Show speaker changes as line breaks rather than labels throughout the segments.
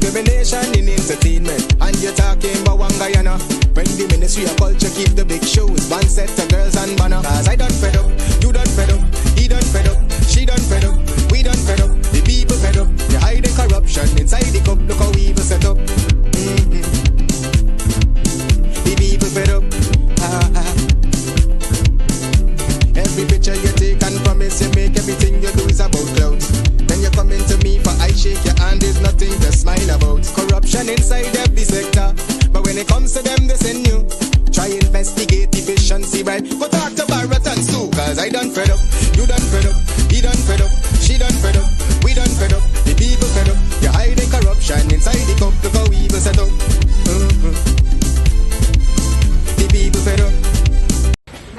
Discrimination in entertainment, and you're talking about one Guyana. When the Ministry of Culture keep the big shows, one set of girls and banner. Cause I done fed up, you done fed up, he done fed up, she done fed up, we done fed up, the people fed up. You're hiding corruption inside the cup, look how evil set up. The people fed up. Every picture you take and promise you make, everything you do is about clout. Then you come into me for I shake your hand, there's nothing to smile about. Corruption inside every sector, but when it comes to them they send you. Try investigate efficiency, right? Go talk to Baratans too, cause I done fed up, you done fed up, he done fed up, she done fed up, we done fed up, the people fed up. You're hiding corruption inside the cup, look how evil set up. The people fed up.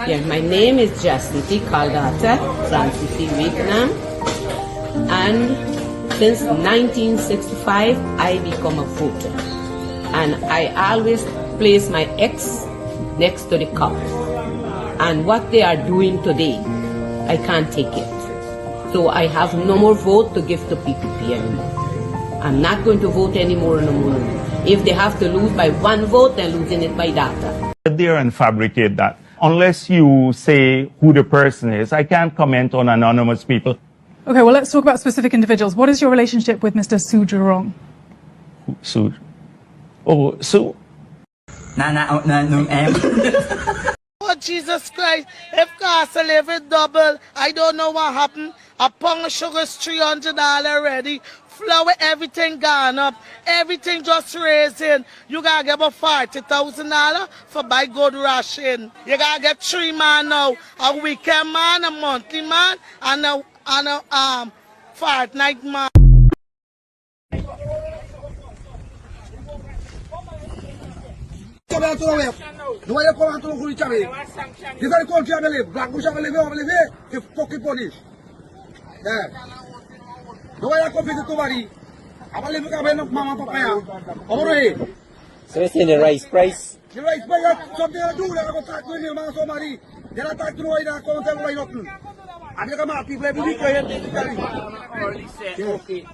Yeah, my name is Jasniti Kaldata from City Vietnam, and since 1965 I become a voter, and I always place my X next to the cup, and what they are doing today I can't take it, so I have no more vote to give to PPP anymore. I'm not going to vote anymore no more. If they have to lose by one vote, they're losing it by data.
There and fabricate that. Unless you say who the person is, I can't comment on anonymous people.
Okay, well, let's talk about specific individuals. What is your relationship with Mr. Su Jurong?
Su? Oh, Su?
Oh, Jesus Christ. If cost of living double, I don't know what happened. A pound of sugar is $300 already. Flour, everything gone up. Everything just raising. You gotta get about $40,000 for buy good ration. You gotta get 3 man now. A weekend man, a monthly man, and a fortnight man.
So it's in the rice price.
The rice price, something to do, they're going to talk to me, man, somebody. They're not talking to me, they're going to tell me nothing. And you come out, people every week, they're okay.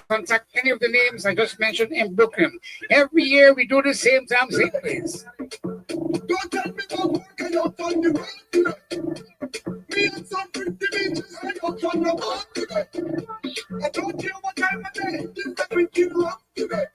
Contact any of the names I just mentioned in Brooklyn. Every year we do the same time, same place.
Don't tell me about work and you're on the road. Me and some pretty bitches and you're on the road today. I don't care what time of day, this is drinking wrong today.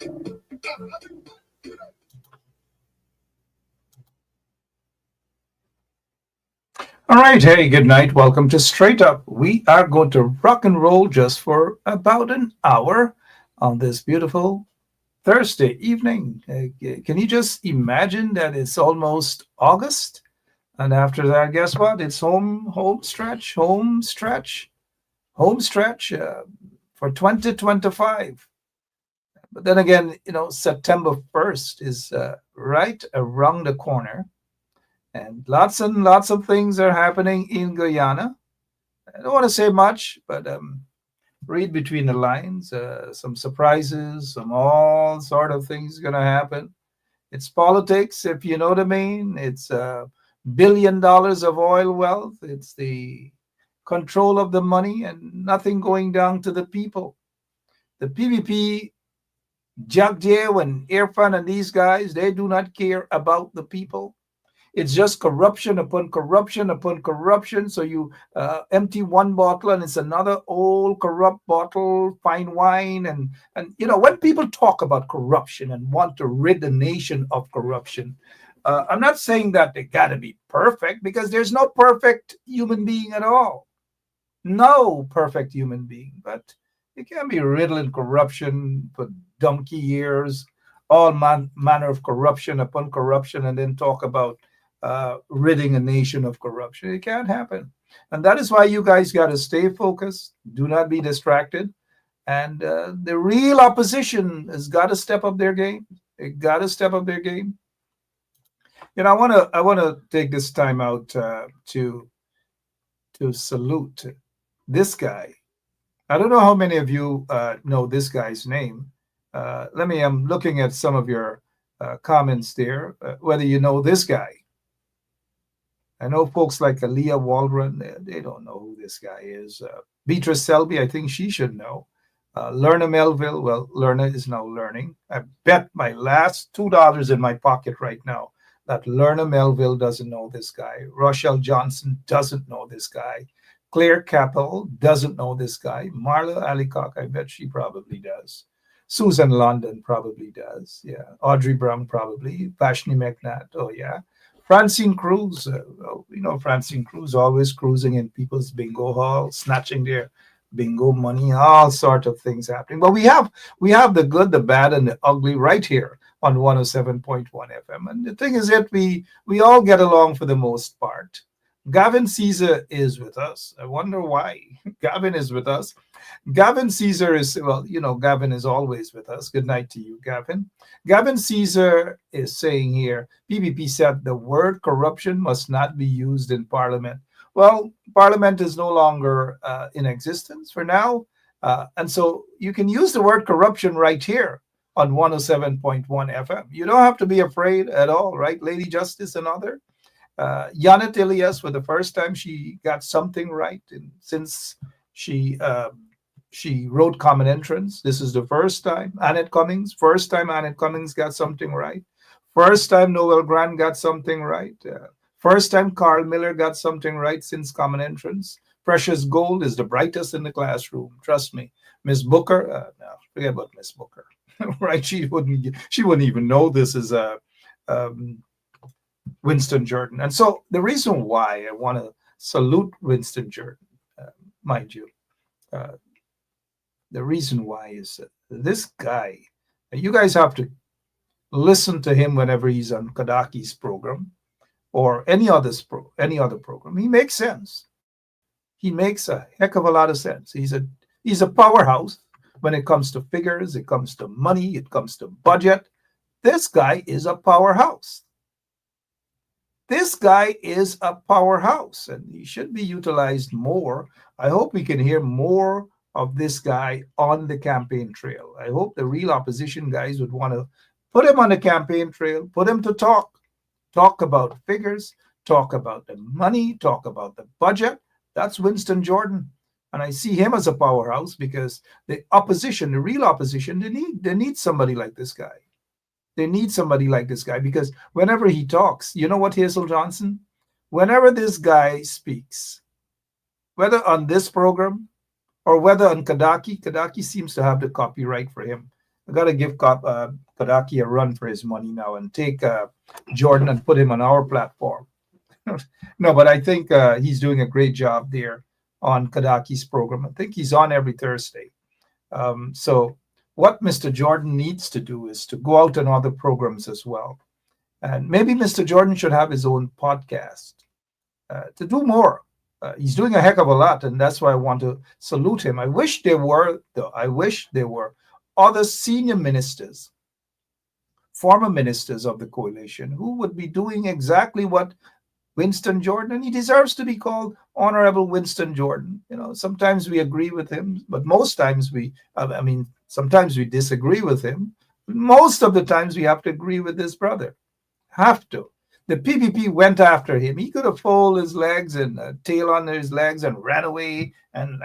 All right.
right, hey, good night. Welcome to Straight Up. We are going to rock and roll just for about an hour on this beautiful Thursday evening. Can you just imagine that it's almost August? And after that, guess what? It's home stretch for 2025. But then again, September 1st is right around the corner. And lots of things are happening in Guyana. I don't want to say much, but read between the lines. Some surprises, some all sort of things going to happen. It's politics, if you know what I mean. It's $1 billion of oil wealth. It's the control of the money and nothing going down to the people. The PPP, Jagdeo and Irfan and these guys, they do not care about the people. It's just corruption upon corruption upon corruption. So you empty one bottle and it's another old corrupt bottle, fine wine. And when people talk about corruption and want to rid the nation of corruption, I'm not saying that they got to be perfect, because there's no perfect human being at all. No perfect human being. But it can be riddled in corruption for donkey years, all manner of corruption upon corruption, and then talk about ridding a nation of corruption. It can't happen. And that is why you guys got to stay focused. Do not be distracted. And the real opposition has got to step up their game. They got to step up their game. I want to take this time out to salute this guy. I don't know how many of you know this guy's name. I'm looking at some of your comments there, whether you know this guy. I know folks like Aaliyah Waldron, they don't know who this guy is. Beatrice Selby, I think she should know. Lerna Melville, well, Lerna is now learning. I bet my last $2 in my pocket right now that Lerna Melville doesn't know this guy. Rochelle Johnson doesn't know this guy. Claire Capel doesn't know this guy. Marla Alicock, I bet she probably does. Susan London probably does. Yeah. Audrey Brown probably. Vashni McNatt, oh yeah. Francine Cruz, Francine Cruz always cruising in people's bingo halls, snatching their bingo money, all sort of things happening. But we have the good, the bad, and the ugly right here on 107.1 FM. And the thing is that we all get along for the most part. Gavin Caesar is with us. I wonder why. Gavin is with us. Gavin Caesar is, Gavin is always with us. Good night to you, Gavin. Gavin Caesar is saying here, PPP said the word corruption must not be used in Parliament. Well, Parliament is no longer in existence for now. And so you can use the word corruption right here on 107.1 FM. You don't have to be afraid at all, right, Lady Justice and other? Janet Elias, for the first time, she got something right. And since she wrote Common Entrance, this is the first time. Annette Cummings got something right. First time Noel Grant got something right. First time Carl Miller got something right since Common Entrance. Precious Gold is the brightest in the classroom. Trust me. Miss Booker, no, forget about Miss Booker. Right? She wouldn't even know this is a Winston Jordan. And so the reason why I want to salute Winston Jordan, mind you, the reason why is that this guy, you guys have to listen to him whenever he's on Kadaki's program or any other program. He makes sense. He makes a heck of a lot of sense. He's a powerhouse when it comes to figures, it comes to money, it comes to budget. This guy is a powerhouse. This guy is a powerhouse, and he should be utilized more. I hope we can hear more of this guy on the campaign trail. I hope the real opposition guys would want to put him on the campaign trail, put him to talk about figures, talk about the money, talk about the budget. That's Winston Jordan. And I see him as a powerhouse because the opposition, the real opposition, they need somebody like this guy. They need somebody like this guy because whenever he talks, you know what, Hazel Johnson? Whenever this guy speaks, whether on this program or whether on Kadaki seems to have the copyright for him. I got to give Kadaki a run for his money now and take Jordan and put him on our platform. No, but I think he's doing a great job there on Kadaki's program. I think he's on every Thursday. So what Mr. Jordan needs to do is to go out on other programs as well. And maybe Mr. Jordan should have his own podcast to do more. He's doing a heck of a lot, and that's why I want to salute him. I wish there were, though, I wish there were other senior ministers, former ministers of the coalition, who would be doing exactly what Winston Jordan, and he deserves to be called Honorable Winston Jordan. You know, sometimes we agree with him, but most times sometimes we disagree with him. Most of the times we have to agree with his brother. Have to. The PPP went after him. He could have folded his legs and tail on his legs and ran away and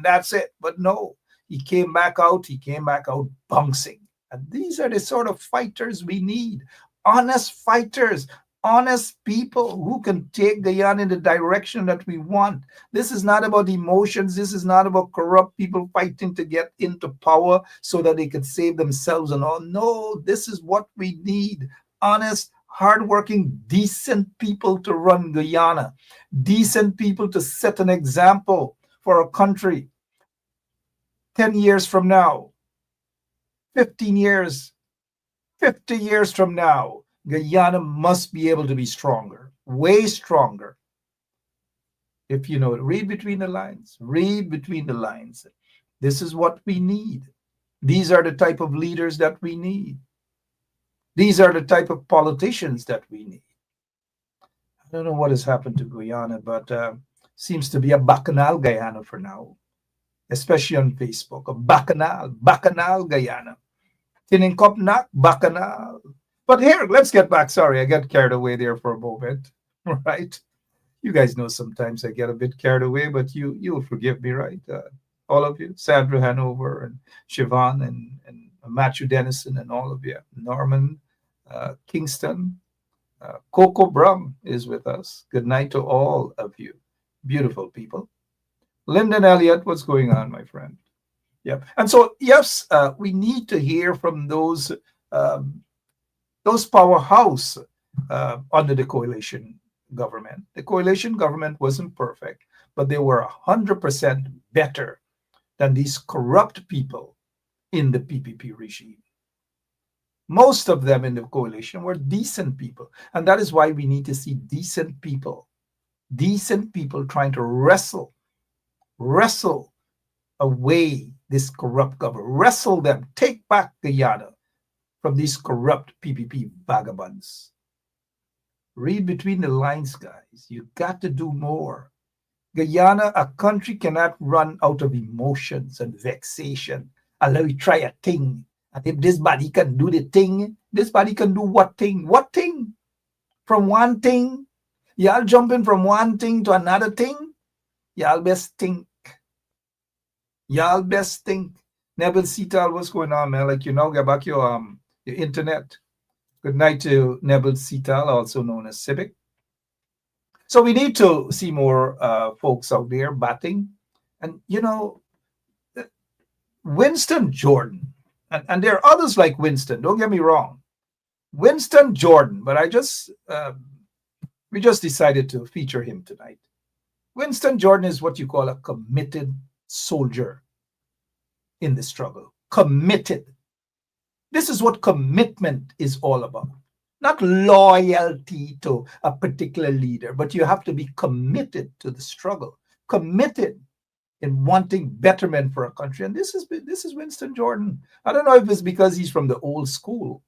that's it. But no, he came back out. He came back out bouncing. And these are the sort of fighters we need. Honest fighters, honest people who can take Guyana in the direction that we want. This is not about emotions. This is not about corrupt people fighting to get into power so that they could save themselves and all. No, this is what we need. Honest, hardworking, decent people to run Guyana. Decent people to set an example for a country. 10 years from now, 15 years, 50 years from now, Guyana must be able to be stronger, way stronger. If you know it, read between the lines. Read between the lines. This is what we need. These are the type of leaders that we need. These are the type of politicians that we need. I don't know what has happened to Guyana, but seems to be a bacchanal Guyana for now, especially on Facebook. A bacchanal Guyana. Tiningkopnak, bacchanal. But here, let's get back. Sorry, I got carried away there for a moment, right? You guys know sometimes I get a bit carried away, but you'll forgive me, right? All of you, Sandra Hanover and Siobhan and Matthew Dennison and all of you, Norman, Kingston, Coco Brum is with us. Good night to all of you, beautiful people. Lyndon Elliott, what's going on, my friend? Yep. And so, yes, we need to hear from those powerhouse under the coalition government. The coalition government wasn't perfect, but they were 100% better than these corrupt people in the PPP regime. Most of them in the coalition were decent people. And that is why we need to see decent people trying to wrestle away this corrupt government, wrestle them, take back Guyana from these corrupt PPP vagabonds. Read between the lines, guys. You got to do more. Guyana, a country cannot run out of emotions and vexation. Allow you try a thing. And if this body can do the thing, this body can do what thing? What thing? From one thing? Y'all jumping from one thing to another thing? Y'all best think. Y'all best think. Neville Seatal, what's going on, man? Like, get back your internet. Good night to Neville Seatal, also known as Civic. So we need to see more folks out there batting. And, Winston Jordan, and there are others like Winston, don't get me wrong. Winston Jordan, but we just decided to feature him tonight. Winston Jordan is what you call a committed soldier in the struggle. Committed. This is what commitment is all about. Not loyalty to a particular leader, but you have to be committed to the struggle, committed in wanting betterment for a country. And this is Winston Jordan. I don't know if it's because he's from the old school.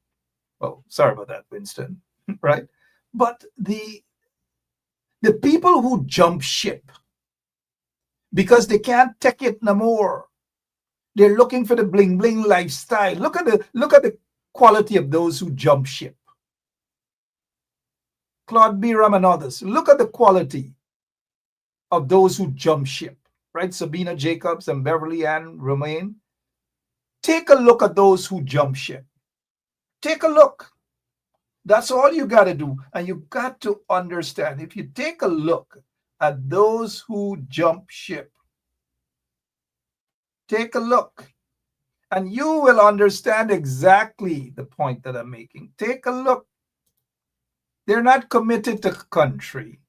Oh, sorry about that, Winston, right? But the people who jump ship because they can't take it no more. They're looking for the bling bling lifestyle. Look at the quality of those who jump ship. Claude Biram and others. Look at the quality of those who jump ship, right? Sabina Jacobs and Beverly Ann Romaine. Take a look at those who jump ship. Take a look. That's all you got to do. And you got to understand, if you take a look at those who jump ship, take a look, and you will understand exactly the point that I'm making. Take a look. They're not committed to country.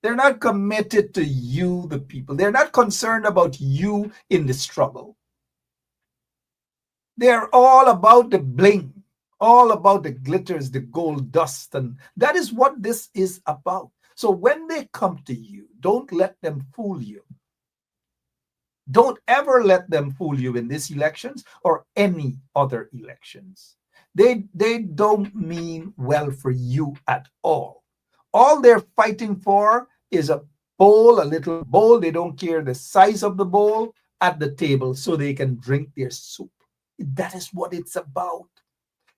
They're not committed to you, the people. They're not concerned about you in the struggle. They're all about the bling, all about the glitters, the gold dust. And that is what this is about. So when they come to you, don't let them fool you. Don't ever let them fool you in these elections or any other elections. They don't mean well for you at all. All they're fighting for is a bowl, a little bowl. They don't care the size of the bowl at the table so they can drink their soup. That is what it's about.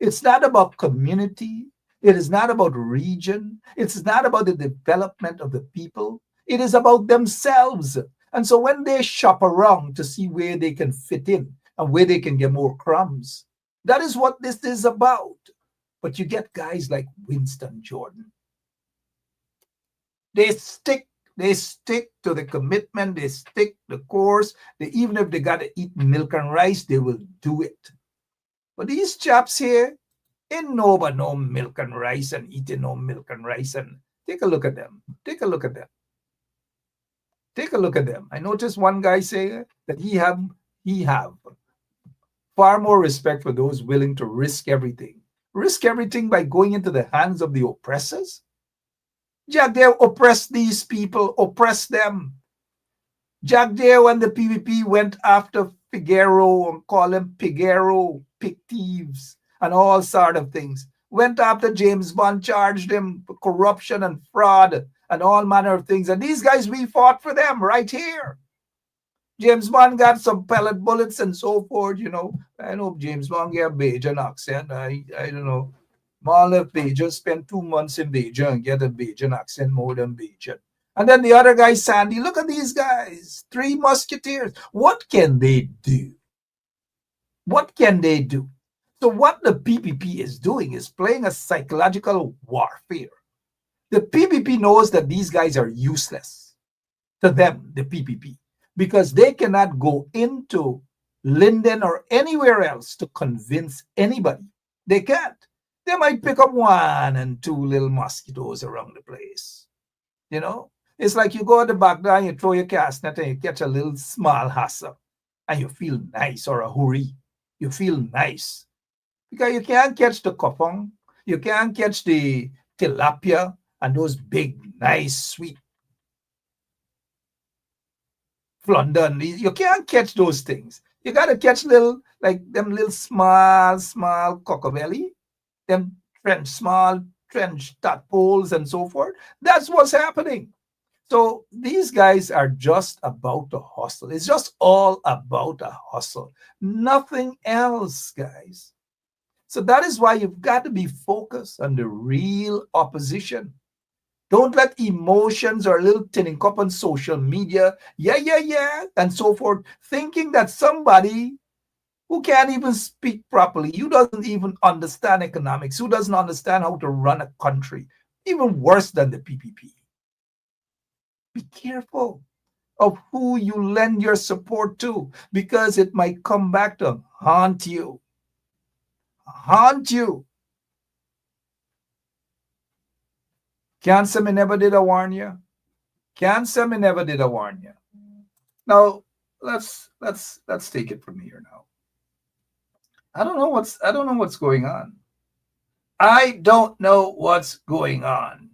It's not about community. It is not about region. It's not about the development of the people. It is about themselves. And so when they shop around to see where they can fit in and where they can get more crumbs, that is what this is about. But you get guys like Winston Jordan. They stick to the commitment. They stick the course. Even if they got to eat milk and rice, they will do it. But these chaps here, ain't no but no milk and rice and eating no milk and rice. And take a look at them. Take a look at them. Take a look at them. I noticed one guy say that he have far more respect for those willing to risk everything. Risk everything by going into the hands of the oppressors? Jack Dare oppressed these people, oppressed them. Jack Dare, when the PPP went after Figueroa and called him Figueroa, pick thieves, and all sort of things. Went after James Bond, charged him for corruption and fraud and all manner of things. And these guys, we fought for them right here. James Bond got some pellet bullets and so forth, you know. I know James Bond get a Bajan accent. I don't know. Mal left Bajan, spent 2 months in Bajan and get a Bajan accent more than Bajan. And then the other guy, Sandy, look at these guys. 3 musketeers. What can they do? What can they do? So what the PPP is doing is playing a psychological warfare. The PPP knows that these guys are useless to them, the PPP, because they cannot go into Linden or anywhere else to convince anybody. They can't. They might pick up 1 and 2 little mosquitoes around the place. You know, it's like you go at the back door and you throw your cast net and you catch a little small hassa and you feel nice, or a hurry. You feel nice because you can't catch the kopong, you can't catch the tilapia and those big, nice, sweet flounder. You can't catch those things. You got to catch little, like them little small cocobelly, them small trench tadpoles and so forth. That's what's happening. So these guys are just about to hustle. It's just all about a hustle. Nothing else, guys. So that is why you've got to be focused on the real opposition. Don't let emotions or a little tinning up on social media, and so forth, thinking that somebody who can't even speak properly, who doesn't even understand economics, who doesn't understand how to run a country, even worse than the PPP. Be careful of who you lend your support to, because it might come back to haunt you. Haunt you. Can't say me never did I warn you. Can't say me never did I warn you. Now let's take it from here now. I don't know what's going on. I don't know what's going on.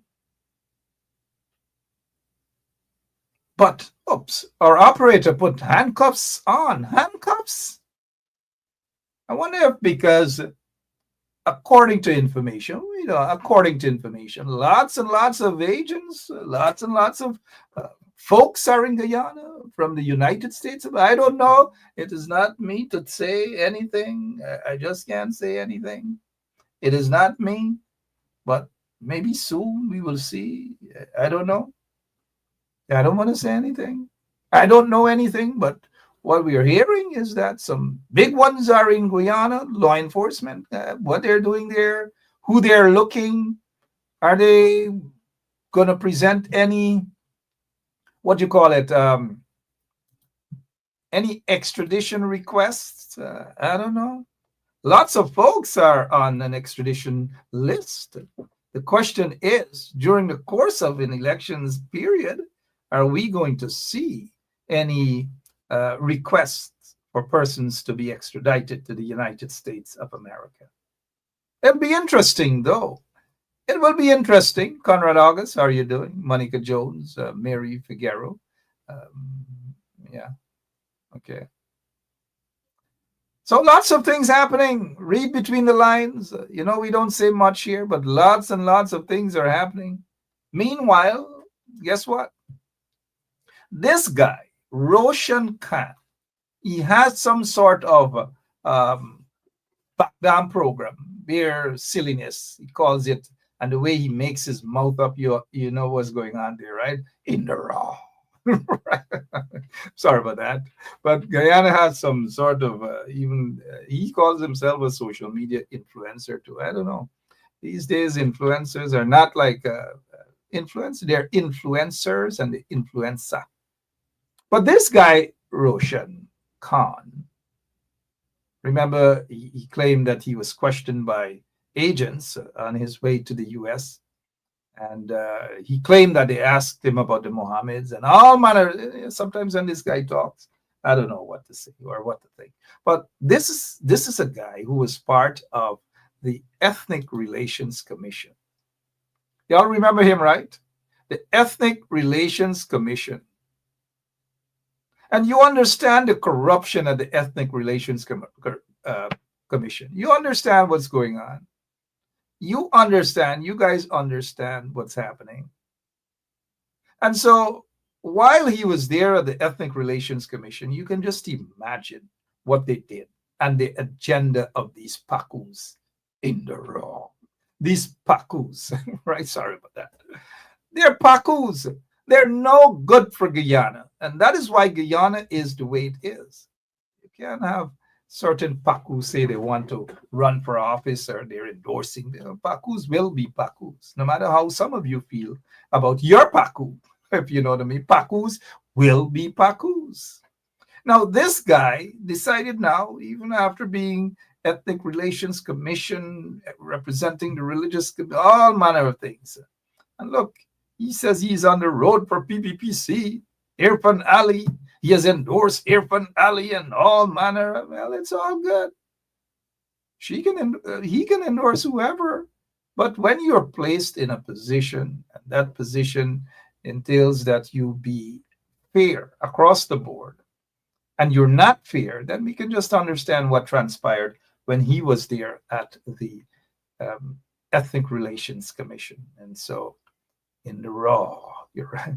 But oops, our operator put handcuffs on. Handcuffs? I wonder if because according to information, lots and lots of agents, lots and lots of folks are in Guyana from the United States. I don't know. It is not me to say anything. I just can't say anything. It is not me, but maybe soon we will see. I don't know. I don't want to say anything. I don't know anything, but what we are hearing is that some big ones are in Guyana, law enforcement, what they're doing there, who they're looking. Are they going to present any, any extradition requests? I don't know. Lots of folks are on an extradition list. The question is, during the course of an elections period, are we going to see any requests for persons to be extradited to the United States of America? It'll be interesting, though. It will be interesting. Conrad August, how are you doing? Monica Jones, Mary Figueroa. Yeah, okay. So lots of things happening. Read between the lines. We don't say much here, but lots and lots of things are happening. Meanwhile, guess what? This guy, Roshan Khan, he has some sort of backdown program, bare silliness, he calls it, and the way he makes his mouth up, you know what's going on there, right? In the raw. Sorry about that, but Guyana has some sort of he calls himself a social media influencer too. I don't know. These days, influencers are not like influencers; they're influencers and the influencer. But this guy Roshan Khan, remember, he claimed that he was questioned by agents on his way to the U.S. And he claimed that they asked him about the Mohammeds and all manner. Sometimes when this guy talks, I don't know what to say or what to think. But this is a guy who was part of the Ethnic Relations Commission. Y'all remember him, right? The Ethnic Relations Commission. And you understand the corruption at the Ethnic Relations Commission. You understand what's going on. You guys understand what's happening. And so while he was there at the Ethnic Relations Commission, you can just imagine what they did and the agenda of these Pakus in the raw. These Pakus, right? Sorry about that. They're Pakus. They're no good for Guyana. And that is why Guyana is the way it is. You can't have certain Pakus say they want to run for office or they're endorsing them. Pakus will be Pakus, no matter how some of you feel about your Paku, if you know what I mean. Pakus will be Pakus. Now, this guy decided now, even after being Ethnic Relations Commission, representing the religious, all manner of things. And look, he says he's on the road for PPPC, Irfan Ali. He has endorsed Irfan Ali and all manner. Well, it's all good. He can endorse whoever. But when you're placed in a position, and that position entails that you be fair across the board, and you're not fair, then we can just understand what transpired when he was there at the Ethnic Relations Commission. And so in the raw, you're right,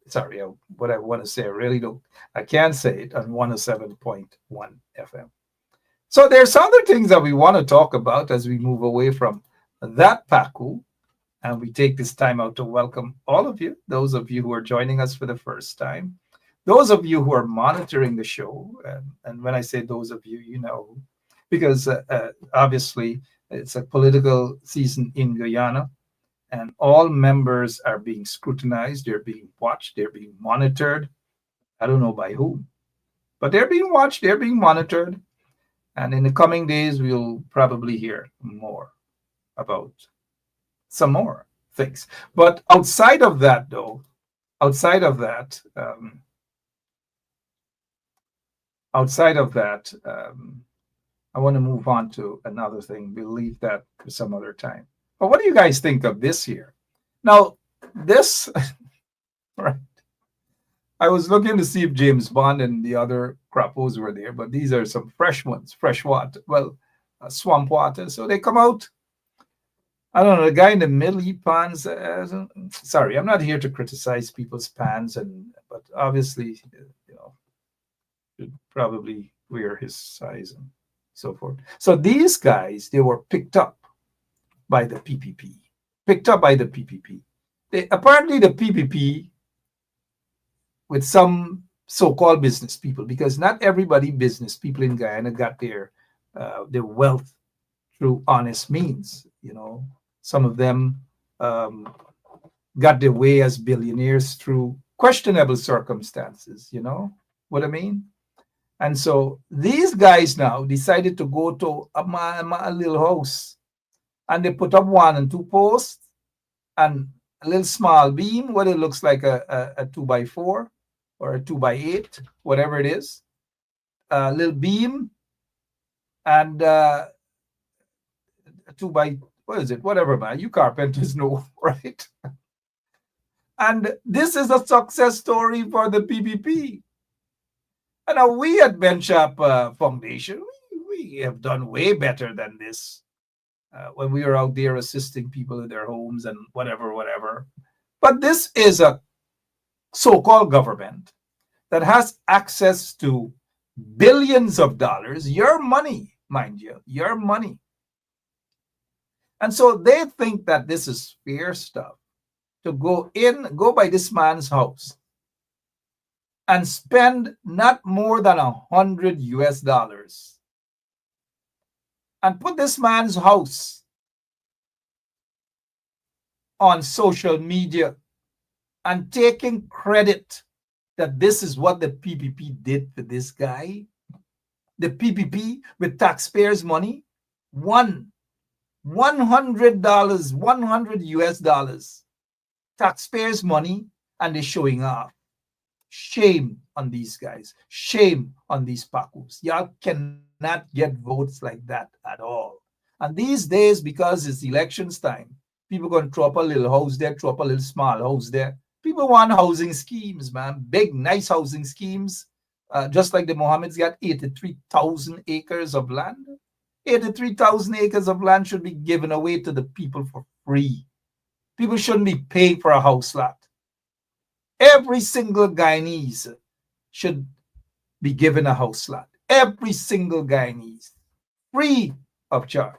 sorry, what I want to say, I really don't, I can't say it on 107.1 FM. So there's other things that we want to talk about as we move away from that Paku, and we take this time out to welcome all of you, those of you who are joining us for the first time, those of you who are monitoring the show, and when I say those of you, you know, because obviously it's a political season in Guyana, and all members are being scrutinized, they're being watched, they're being monitored. I don't know by whom, but they're being watched, they're being monitored. And in the coming days, we'll probably hear more about some more things. But outside of that, though, I want to move on to another thing. We'll leave that for some other time. But what do you guys think of this here? Now, this, right? I was looking to see if James Bond and the other crappos were there, but these are some fresh ones, fresh water, well, swamp water. So they come out. I don't know, the guy in the middle, he pans. Sorry, I'm not here to criticize people's pans, but obviously, you know, should probably wear his size and so forth. So these guys, they were picked up by the PPP. Apparently the PPP, with some so-called business people, because not everybody business people in Guyana got their wealth through honest means. You know, some of them got their way as billionaires through questionable circumstances. You know what I mean? And so these guys now decided to go to a little house and they put up 1 and 2 posts and a little small beam, what it looks like a 2x4 or a 2x8, whatever it is, a little beam, and a 2x, what is it? Whatever, man. You carpenters know, right? And this is a success story for the PPP. And now we at Benchap Foundation, we have done way better than this when we were out there assisting people in their homes and whatever. But this is a so-called government that has access to billions of dollars, your money, mind you, your money. And so they think that this is fair stuff to go by this man's house and spend not more than $100 and put this man's house on social media and taking credit that this is what the PPP did for this guy. The PPP with taxpayers' money, $100, $100 taxpayers' money, and they're showing off. Shame on these guys. Shame on these Pacus. Y'all cannot get votes like that at all. And these days, because it's elections time, people going to throw up a little house there, throw up a little small house there. People want housing schemes, man. Big, nice housing schemes. Just like the Mohammeds got 83,000 acres of land. 83,000 acres of land should be given away to the people for free. People shouldn't be paying for a house lot. Every single Guyanese should be given a house lot. Every single Guyanese. Free of charge.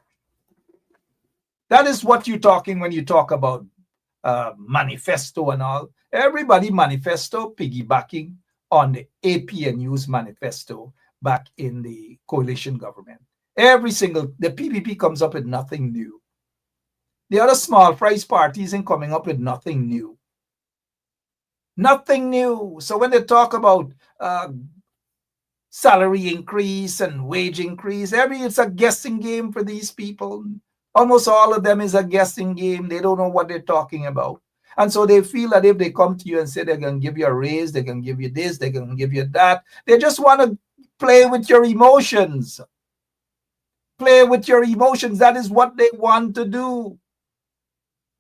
That is what you're talking when you talk about manifesto and all. Everybody manifesto piggybacking on the APNU's manifesto back in the coalition government. The PPP comes up with nothing new. The other small price parties ain't coming up with nothing new. Nothing new. So when they talk about salary increase and wage increase, it's a guessing game for these people. Almost all of them is a guessing game. They don't know what they're talking about. And so they feel that if they come to you and say they're going to give you a raise, they're going to give you this, they're going to give you that, they just want to play with your emotions. Play with your emotions. That is what they want to do.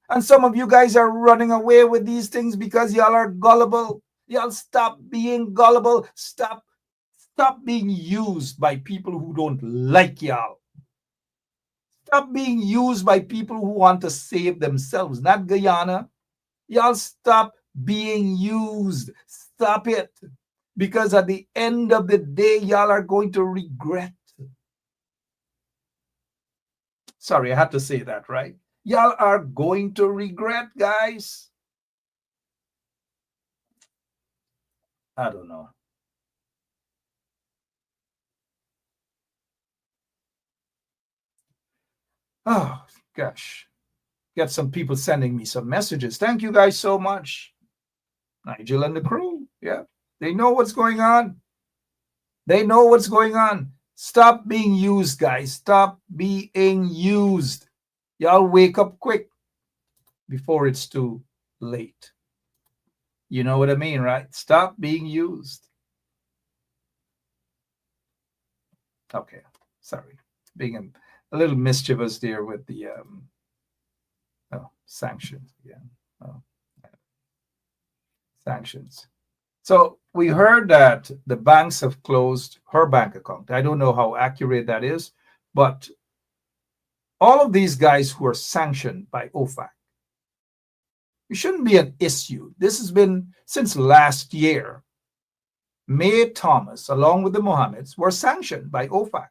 And some of you guys are running away with these things because y'all are gullible. Y'all stop being gullible. Stop being used by people who don't like y'all. Stop being used by people who want to save themselves, not Guyana. Y'all stop being used. Stop it. Because at the end of the day, y'all are going to regret. Sorry, I had to say that, right? Y'all are going to regret, guys. I don't know. Oh, gosh. Get some people sending me some messages. Thank you guys so much. Nigel and the crew. Yeah. They know what's going on. They know what's going on. Stop being used, guys. Stop being used. Y'all wake up quick before it's too late. You know what I mean, right? Stop being used. Okay. Sorry. Being a little mischievous there with the sanctions again. Sanctions. So we heard that the banks have closed her bank account. I don't know how accurate that is, but all of these guys who are sanctioned by OFAC, it shouldn't be an issue. This has been since last year. May Thomas, along with the Mohammeds, were sanctioned by OFAC.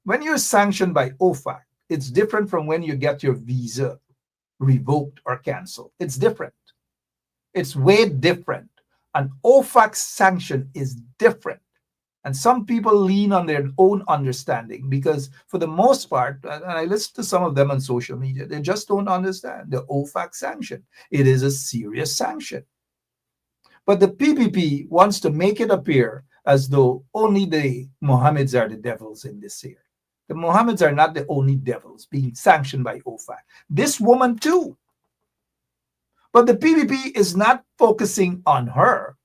When you're sanctioned by OFAC, it's different from when you get your visa revoked or canceled. It's different. It's way different. An OFAC sanction is different. And some people lean on their own understanding because for the most part, and I listen to some of them on social media, they just don't understand the OFAC sanction. It is a serious sanction. But the PPP wants to make it appear as though only the Mohammeds are the devils in this here. The Mohammeds are not the only devils being sanctioned by OFAC. This woman too. But the PPP is not focusing on her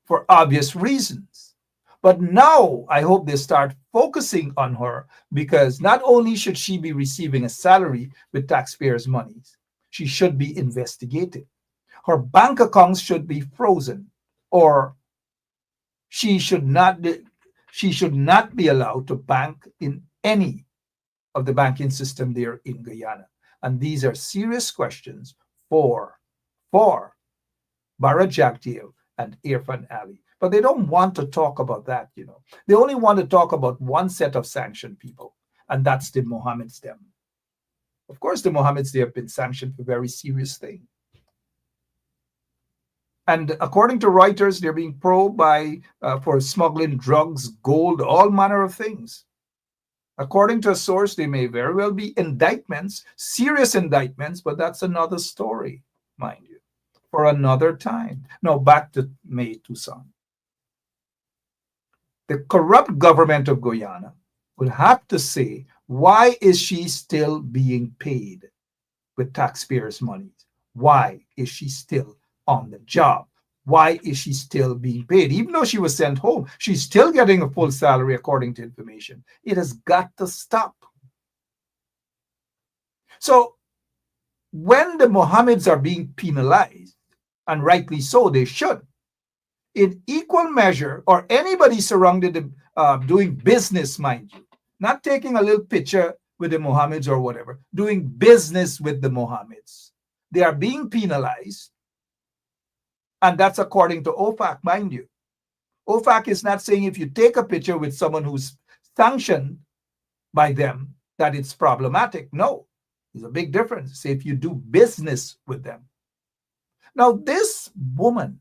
for obvious reasons. But now I hope they start focusing on her, because not only should she be receiving a salary with taxpayers' monies, she should be investigated. Her bank accounts should be frozen, or she should not be allowed to bank in any of the banking system there in Guyana. And these are serious questions for Bara Jagdeo and Irfan Ali. But they don't want to talk about that, you know. They only want to talk about one set of sanctioned people, and that's the Mohammeds them. Of course, the Mohammeds, they have been sanctioned for very serious things. And according to Reuters, they're being probed for smuggling drugs, gold, all manner of things. According to a source, they may very well be indictments, serious indictments, but that's another story, mind you, for another time. Now, back to May Toussaint. The corrupt government of Guyana will have to say, why is she still being paid with taxpayers' money? Why is she still on the job? Why is she still being paid? Even though she was sent home, she's still getting a full salary according to information. It has got to stop. So when the Mohammeds are being penalized, and rightly so, they should, in equal measure, or anybody surrounded doing business, mind you, not taking a little picture with the Mohammeds or whatever, doing business with the Mohammeds, they are being penalized. And that's according to OFAC, mind you. OFAC is not saying if you take a picture with someone who's sanctioned by them that it's problematic. No, there's a big difference. Say if you do business with them. Now, this woman,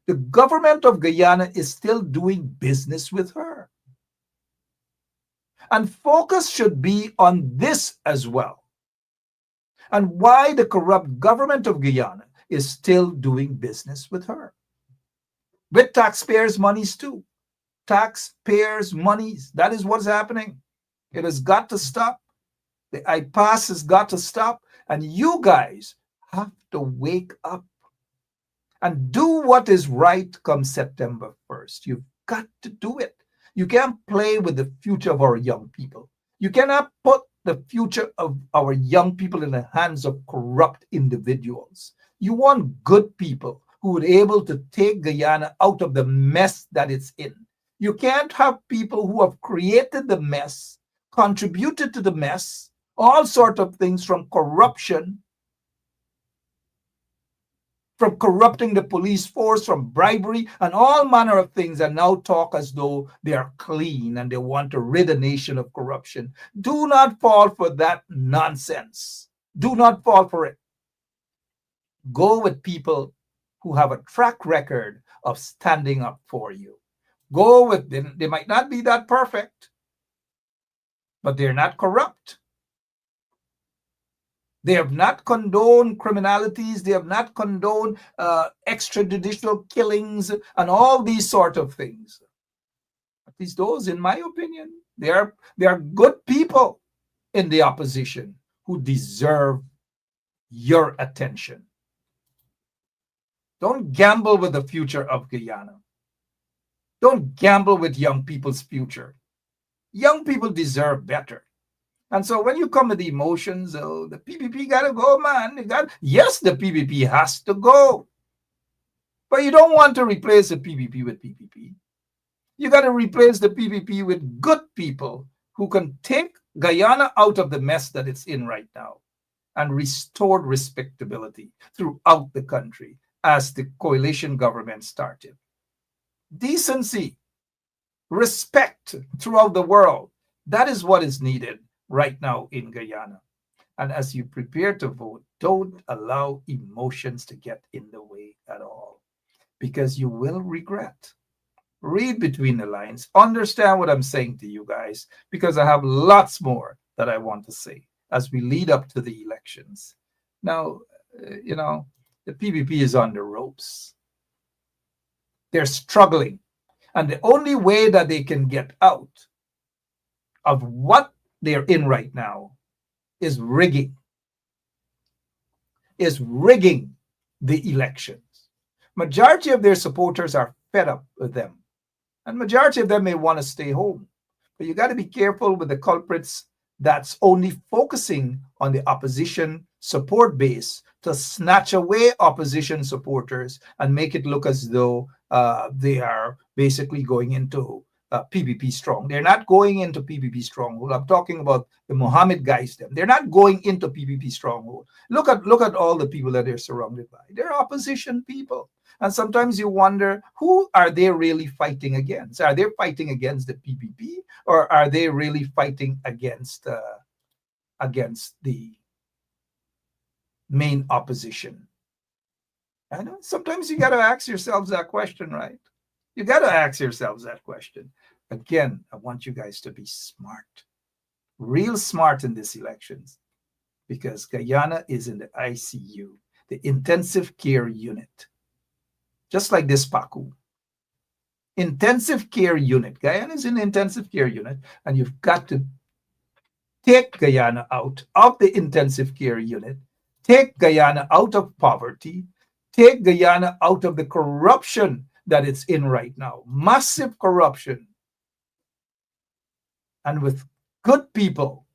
the government of Guyana is still doing business with her. And focus should be on this as well. And why the corrupt government of Guyana is still doing business with her. With taxpayers' monies too. Taxpayers' monies. That is what's happening. It has got to stop. The IPAS has got to stop. And you guys have to wake up and do what is right come September 1st. You've got to do it. You can't play with the future of our young people. You cannot put the future of our young people in the hands of corrupt individuals. You want good people who would be able to take Guyana out of the mess that it's in. You can't have people who have created the mess, contributed to the mess, all sorts of things, from corruption, from corrupting the police force, from bribery, and all manner of things, and now talk as though they are clean and they want to rid a nation of corruption. Do not fall for that nonsense. Do not fall for it. Go with people who have a track record of standing up for you. Go with them. They might not be that perfect, but they're not corrupt. They have not condoned criminalities. They have not condoned extrajudicial killings and all these sort of things. At least those, in my opinion, they are good people in the opposition who deserve your attention. Don't gamble with the future of Guyana. Don't gamble with young people's future. Young people deserve better. And so when you come with the emotions, oh, the PPP got to go, man. Yes, the PPP has to go. But you don't want to replace the PPP with PPP. You got to replace the PPP with good people who can take Guyana out of the mess that it's in right now and restore respectability throughout the country, as the coalition government started. Decency, respect throughout the world. That is what is needed right now in Guyana. And as you prepare to vote, don't allow emotions to get in the way at all, because you will regret. Read between the lines. Understand what I'm saying to you guys, because I have lots more that I want to say as we lead up to the elections. Now, the PPP is on the ropes. They're struggling. And the only way that they can get out of what they're in right now is rigging the elections. Majority of their supporters are fed up with them, and majority of them may want to stay home. But you got to be careful with the culprits that's only focusing on the opposition support base to snatch away opposition supporters and make it look as though they are basically going into PPP strong. They're not going into PPP stronghold. I'm talking about the Mohammed guys. They're not going into PPP stronghold. Look at all the people that they're surrounded by. They're opposition people. And sometimes you wonder, who are they really fighting against? Are they fighting against the PPP, or are they really fighting against the main opposition? I know sometimes you got to ask yourselves that question, right? You got to ask yourselves that question. Again, I want you guys to be smart, real smart in these elections, because Guyana is in the ICU, the intensive care unit. Just like this PACU. Intensive care unit. Guyana is in the intensive care unit, and you've got to take Guyana out of the intensive care unit, take Guyana out of poverty, take Guyana out of the corruption that it's in right now. Massive corruption. And with good people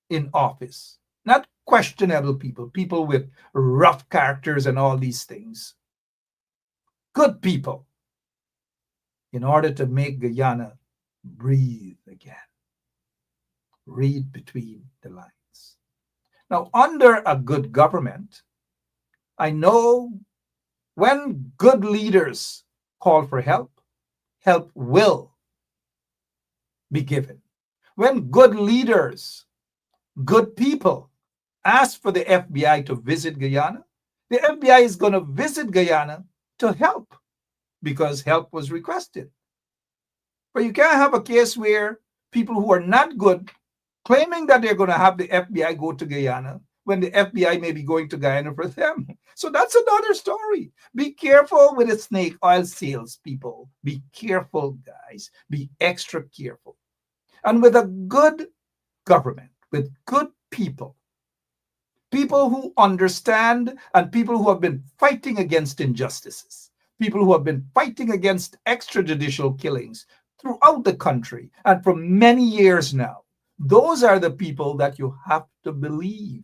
in office, not questionable people, people with rough characters and all these things. Good people, in order to make Guyana breathe again. Read between the lines. Now, under a good government, I know when good leaders call for help, help will be given. When good leaders, good people ask for the FBI to visit Guyana, the FBI is going to visit Guyana to help, because help was requested. But you can't have a case where people who are not good claiming that they're going to have the FBI go to Guyana when the FBI may be going to Guyana for them. So that's another story. Be careful with the snake oil sales, people. Be careful, guys. Be extra careful. And with a good government, with good people, people who understand, and people who have been fighting against injustices, people who have been fighting against extrajudicial killings throughout the country and for many years now. Those are the people that you have to believe.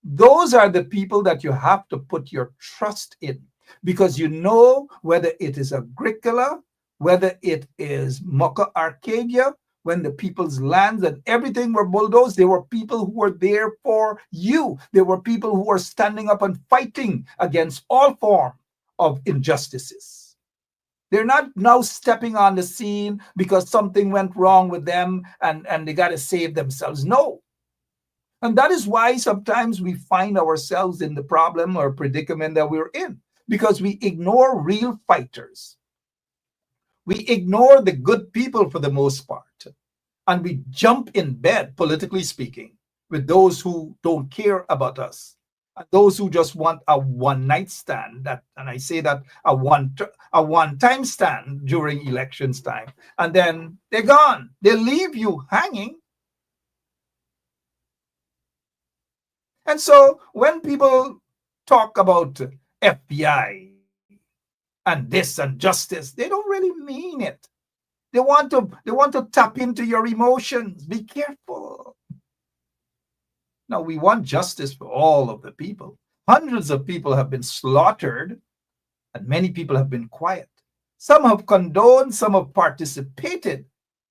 Those are the people that you have to put your trust in, because you know whether it is Agricola, whether it is Mocha Arcadia, when the people's lands and everything were bulldozed, there were people who were there for you. There were people who were standing up and fighting against all forms of injustices. They're not now stepping on the scene because something went wrong with them and they got to save themselves. No. And that is why sometimes we find ourselves in the problem or predicament that we're in, because we ignore real fighters. We ignore the good people for the most part. And we jump in bed, politically speaking, with those who don't care about us, and those who just want a one-night stand. And I say that a one-time stand during elections time, and then they're gone. They leave you hanging. And so when people talk about FBI and this and justice, they don't really mean it. They want to tap into your emotions. Be careful. Now, we want justice for all of the people. Hundreds of people have been slaughtered, and many people have been quiet. Some have condoned, some have participated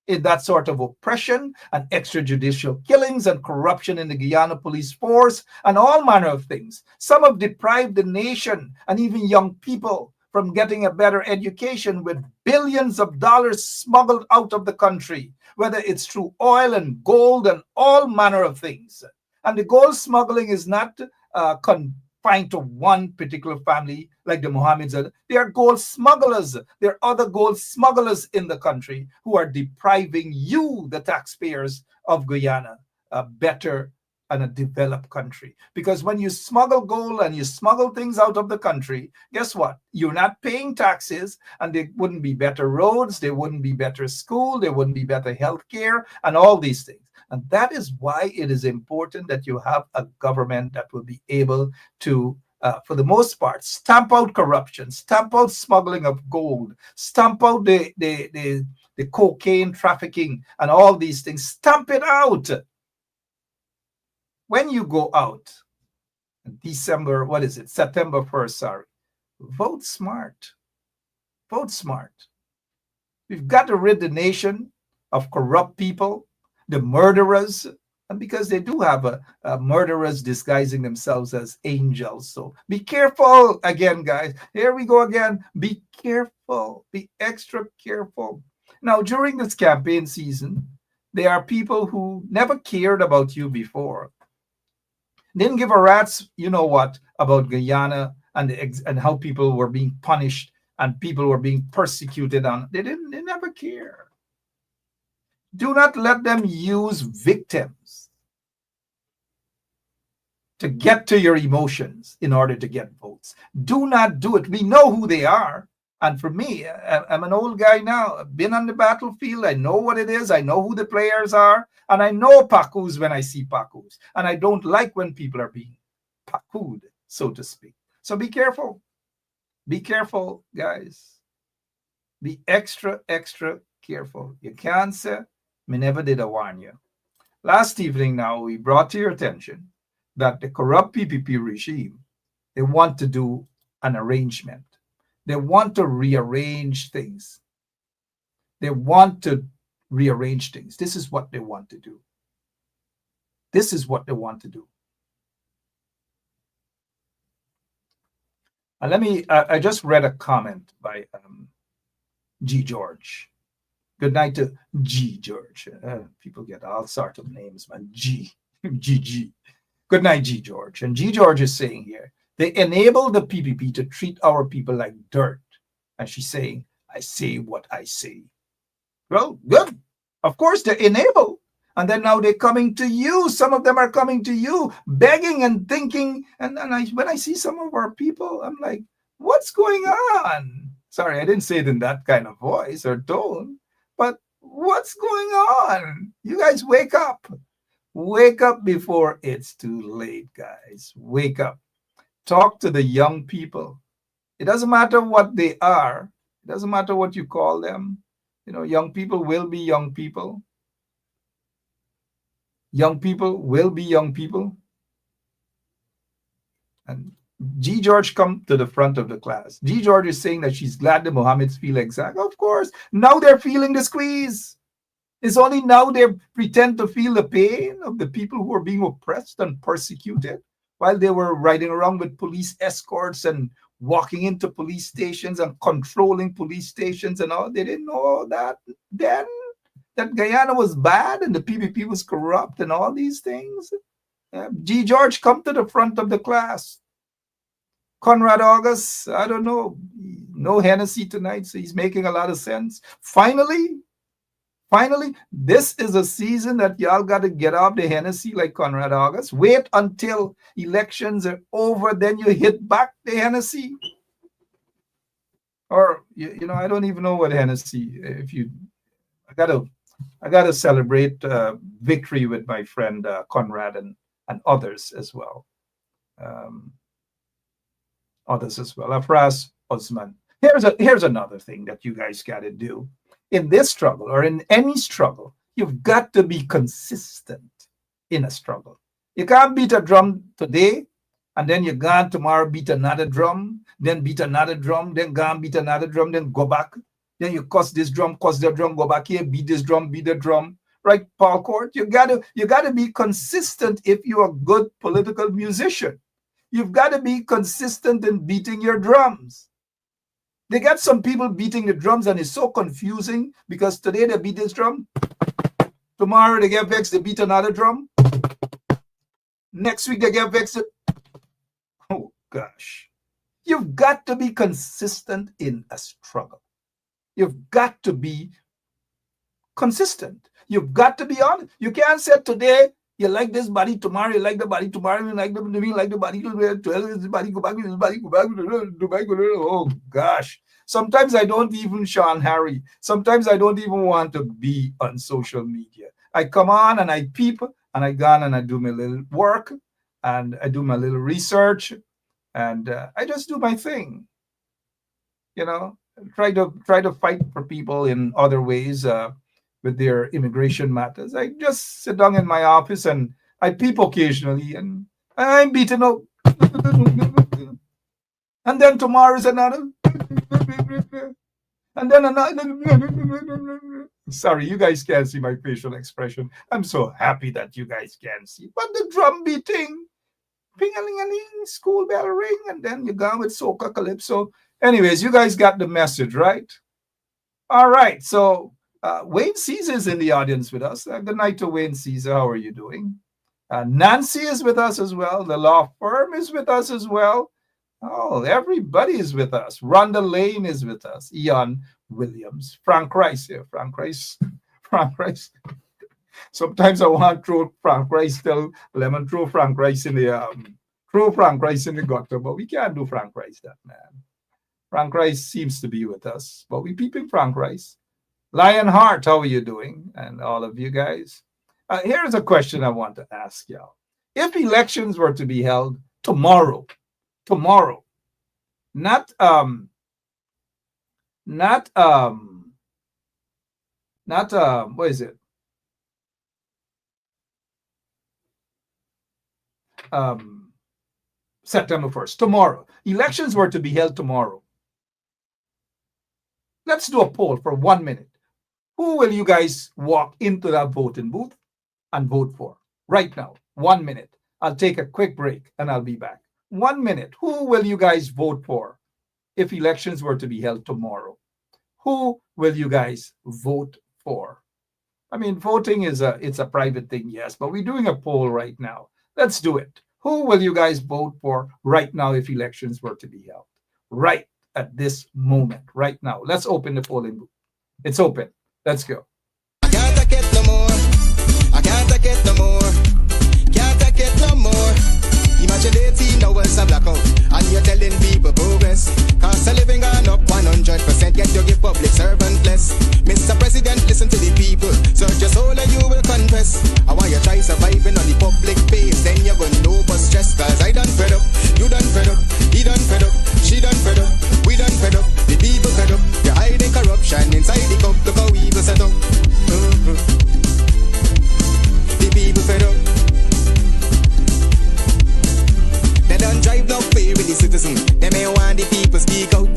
in that sort of oppression and extrajudicial killings and corruption in the Guyana police force and all manner of things. Some have deprived the nation and even young people from getting a better education with billions of dollars smuggled out of the country, whether it's through oil and gold and all manner of things. And the gold smuggling is not confined to one particular family like the Mohammeds. There are gold smugglers. There are other gold smugglers in the country who are depriving you, the taxpayers of Guyana, a better and a developed country. Because when you smuggle gold and you smuggle things out of the country, guess what? You're not paying taxes, and there wouldn't be better roads, there wouldn't be better school, there wouldn't be better health care, and all these things. And that is why it is important that you have a government that will be able to, for the most part, stamp out corruption, stamp out smuggling of gold, stamp out the cocaine trafficking and all these things. Stamp it out. When you go out, September 1st, sorry, vote smart. Vote smart. We've got to rid the nation of corrupt people, the murderers, and because they do have murderers disguising themselves as angels. So be careful again, guys. Here we go again. Be careful. Be extra careful. Now, during this campaign season, there are people who never cared about you before. Didn't give a rat's, you know what, about Guyana and how people were being punished and people were being persecuted. They never care. Do not let them use victims to get to your emotions in order to get votes. Do not do it. We know who they are. And for me, I'm an old guy now. I've been on the battlefield. I know what it is. I know who the players are. And I know Pakus when I see Pakus. And I don't like when people are being Pakued, so to speak. So be careful. Be careful, guys. Be extra, extra careful. You can't say, me never did I warn you. Last evening now, we brought to your attention that the corrupt PPP regime, they want to do an arrangement. They want to rearrange things. They want to rearrange things. This is what they want to do. This is what they want to do. I just read a comment by G. George. Good night to G. George. People get all sorts of names, man. GG. Good night, G. George. And G. George is saying here, they enable the PPP to treat our people like dirt. And she's saying, I say what I say. Well, good. Of course, they enable. And then now they're coming to you. Some of them are coming to you, begging and thinking. And when I see some of our people, I'm like, what's going on? Sorry, I didn't say it in that kind of voice or tone. But what's going on? You guys wake up. Wake up before it's too late, guys. Wake up. Talk to the young people. It doesn't matter what they are. It doesn't matter what you call them. You know, young people will be young people. Young people will be young people. And G. George come to the front of the class. G. George is saying that she's glad the Mohammeds feel exact. Of course. Now they're feeling the squeeze. It's only now they pretend to feel the pain of the people who are being oppressed and persecuted while they were riding around with police escorts and walking into police stations and controlling police stations and all. They didn't know that then, that Guyana was bad and the PPP was corrupt and all these things. G. George, come to the front of the class. Conrad August, I don't know, no Hennessy tonight, so he's making a lot of sense. Finally, this is a season that y'all got to get off the Hennessy like Conrad August. Wait until elections are over, then you hit back the Hennessy. Or, you know, I don't even know what Hennessy, I gotta celebrate victory with my friend Conrad and others as well. Afras Osman. Here's another thing that you guys got to do. In this struggle or in any struggle, you've got to be consistent in a struggle. You can't beat a drum today and then you're gone tomorrow, beat another drum, then beat another drum, then go and beat another drum, then go back. Then you cuss this drum, cuss that drum, go back here, beat this drum, beat the drum. Right, Paul Court? You gotta be consistent if you're a good political musician. You've got to be consistent in beating your drums. They got some people beating the drums and it's so confusing because today they beat this drum. Tomorrow they get vexed, they beat another drum. Next week they get vexed. Oh gosh. You've got to be consistent in a struggle. You've got to be consistent. You've got to be honest. You can't say today you like this body, tomorrow you like the body, tomorrow you like the body, this body, go back, this body, go back. Oh gosh. Sometimes I don't even, Sean Harry, sometimes I don't even want to be on social media. I come on and I peep and I go on and I do my little work and I do my little research and I just do my thing. You know, try to fight for people in other ways with their immigration matters. I just sit down in my office and I peep occasionally and I'm beaten up. And then tomorrow is another. And then another. Sorry, you guys can't see my facial expression. I'm so happy that you guys can see. But the drum beating, ping-a-ling-a-ling, school bell ring, and then you go with soca calypso. Anyways, you guys got the message, right? All right. So Wayne Caesar is in the audience with us. Good night to Wayne Caesar. How are you doing? Nancy is with us as well. The law firm is with us as well. Oh, everybody is with us. Rhonda Lane is with us. Ian Williams. Frank Rice here. Frank Rice. Frank Rice. Sometimes I want to throw Frank Rice, tell Lemon, throw Frank Rice in the gutter, but we can't do Frank Rice that, man. Frank Rice seems to be with us, but we peeping Frank Rice. Lionheart, how are you doing? And all of you guys. Here's a question I want to ask y'all. If elections were to be held tomorrow, not what is it? September 1st, tomorrow. Elections were to be held tomorrow. Let's do a poll for 1 minute. Who will you guys walk into that voting booth and vote for right now? 1 minute. I'll take a quick break and I'll be back. 1 minute. Who will you guys vote for if elections were to be held tomorrow? Who will you guys vote for? I mean, voting is it's a private thing, yes, but we're doing a poll right now. Let's do it. Who will you guys vote for right now if elections were to be held? Right at this moment, right now. Let's open the polling booth. It's open. Let's go.
I can't take it no more. I can't take it no more. Can't take it no more. Imagine 18 hours of blackout and you're telling people progress. Cost of living gone up 100%, yet you give public servant less. Mr. President, listen to the people. Search your soul and you will confess. I want you try surviving on the public base. Then you're gonna know but stress. Cause I done fed up, you done fed up, he done fed up, she done fed up, we done fed up, the people fed up. You're hiding corruption inside the cup. Look how evil set up. The people fed up. They don't drive no fair with the citizen. They may want the people speak out.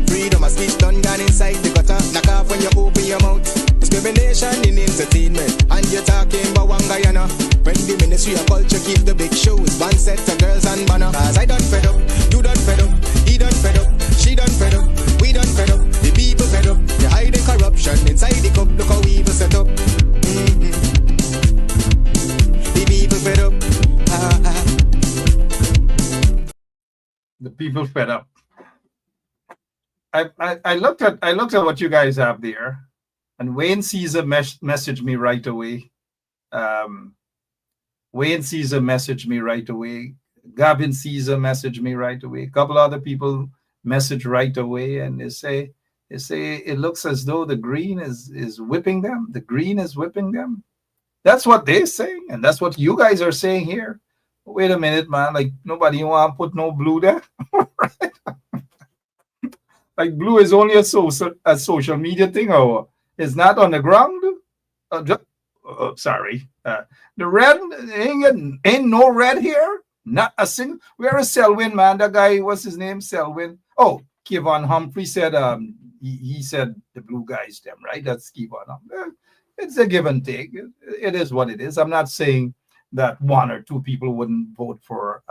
Freedom of speech done gone inside the gutter. Knock off when you open your mouth. Discrimination in entertainment. And you're talking about one Guyana. When the Ministry of Culture keep the big shows. One set of girls and banner. Cause I done fed up, you done fed up, he done fed up, she done fed up, we done fed up, the people fed up. You're hiding corruption inside the cup. Look how evil set up. The people fed up.
The people fed up. I looked at what you guys have there, and Wayne Caesar messaged me right away. Wayne Caesar messaged me right away. Gavin Caesar messaged me right away. A couple other people messaged right away, and they say it looks as though the green is whipping them. The green is whipping them. That's what they're saying, and that's what you guys are saying here. Wait a minute, man. Like, nobody want to put no blue there. Like, blue is only a social media thing, or it's not on the ground. Sorry. The red, ain't no red here. Not a single. Where is Selwyn, man? That guy, what's his name? Selwyn. Oh, Kevon Humphrey said, he said the blue guys, them, right? That's Kevon Humphrey. It's a give and take. It is what it is. I'm not saying that one or two people wouldn't vote for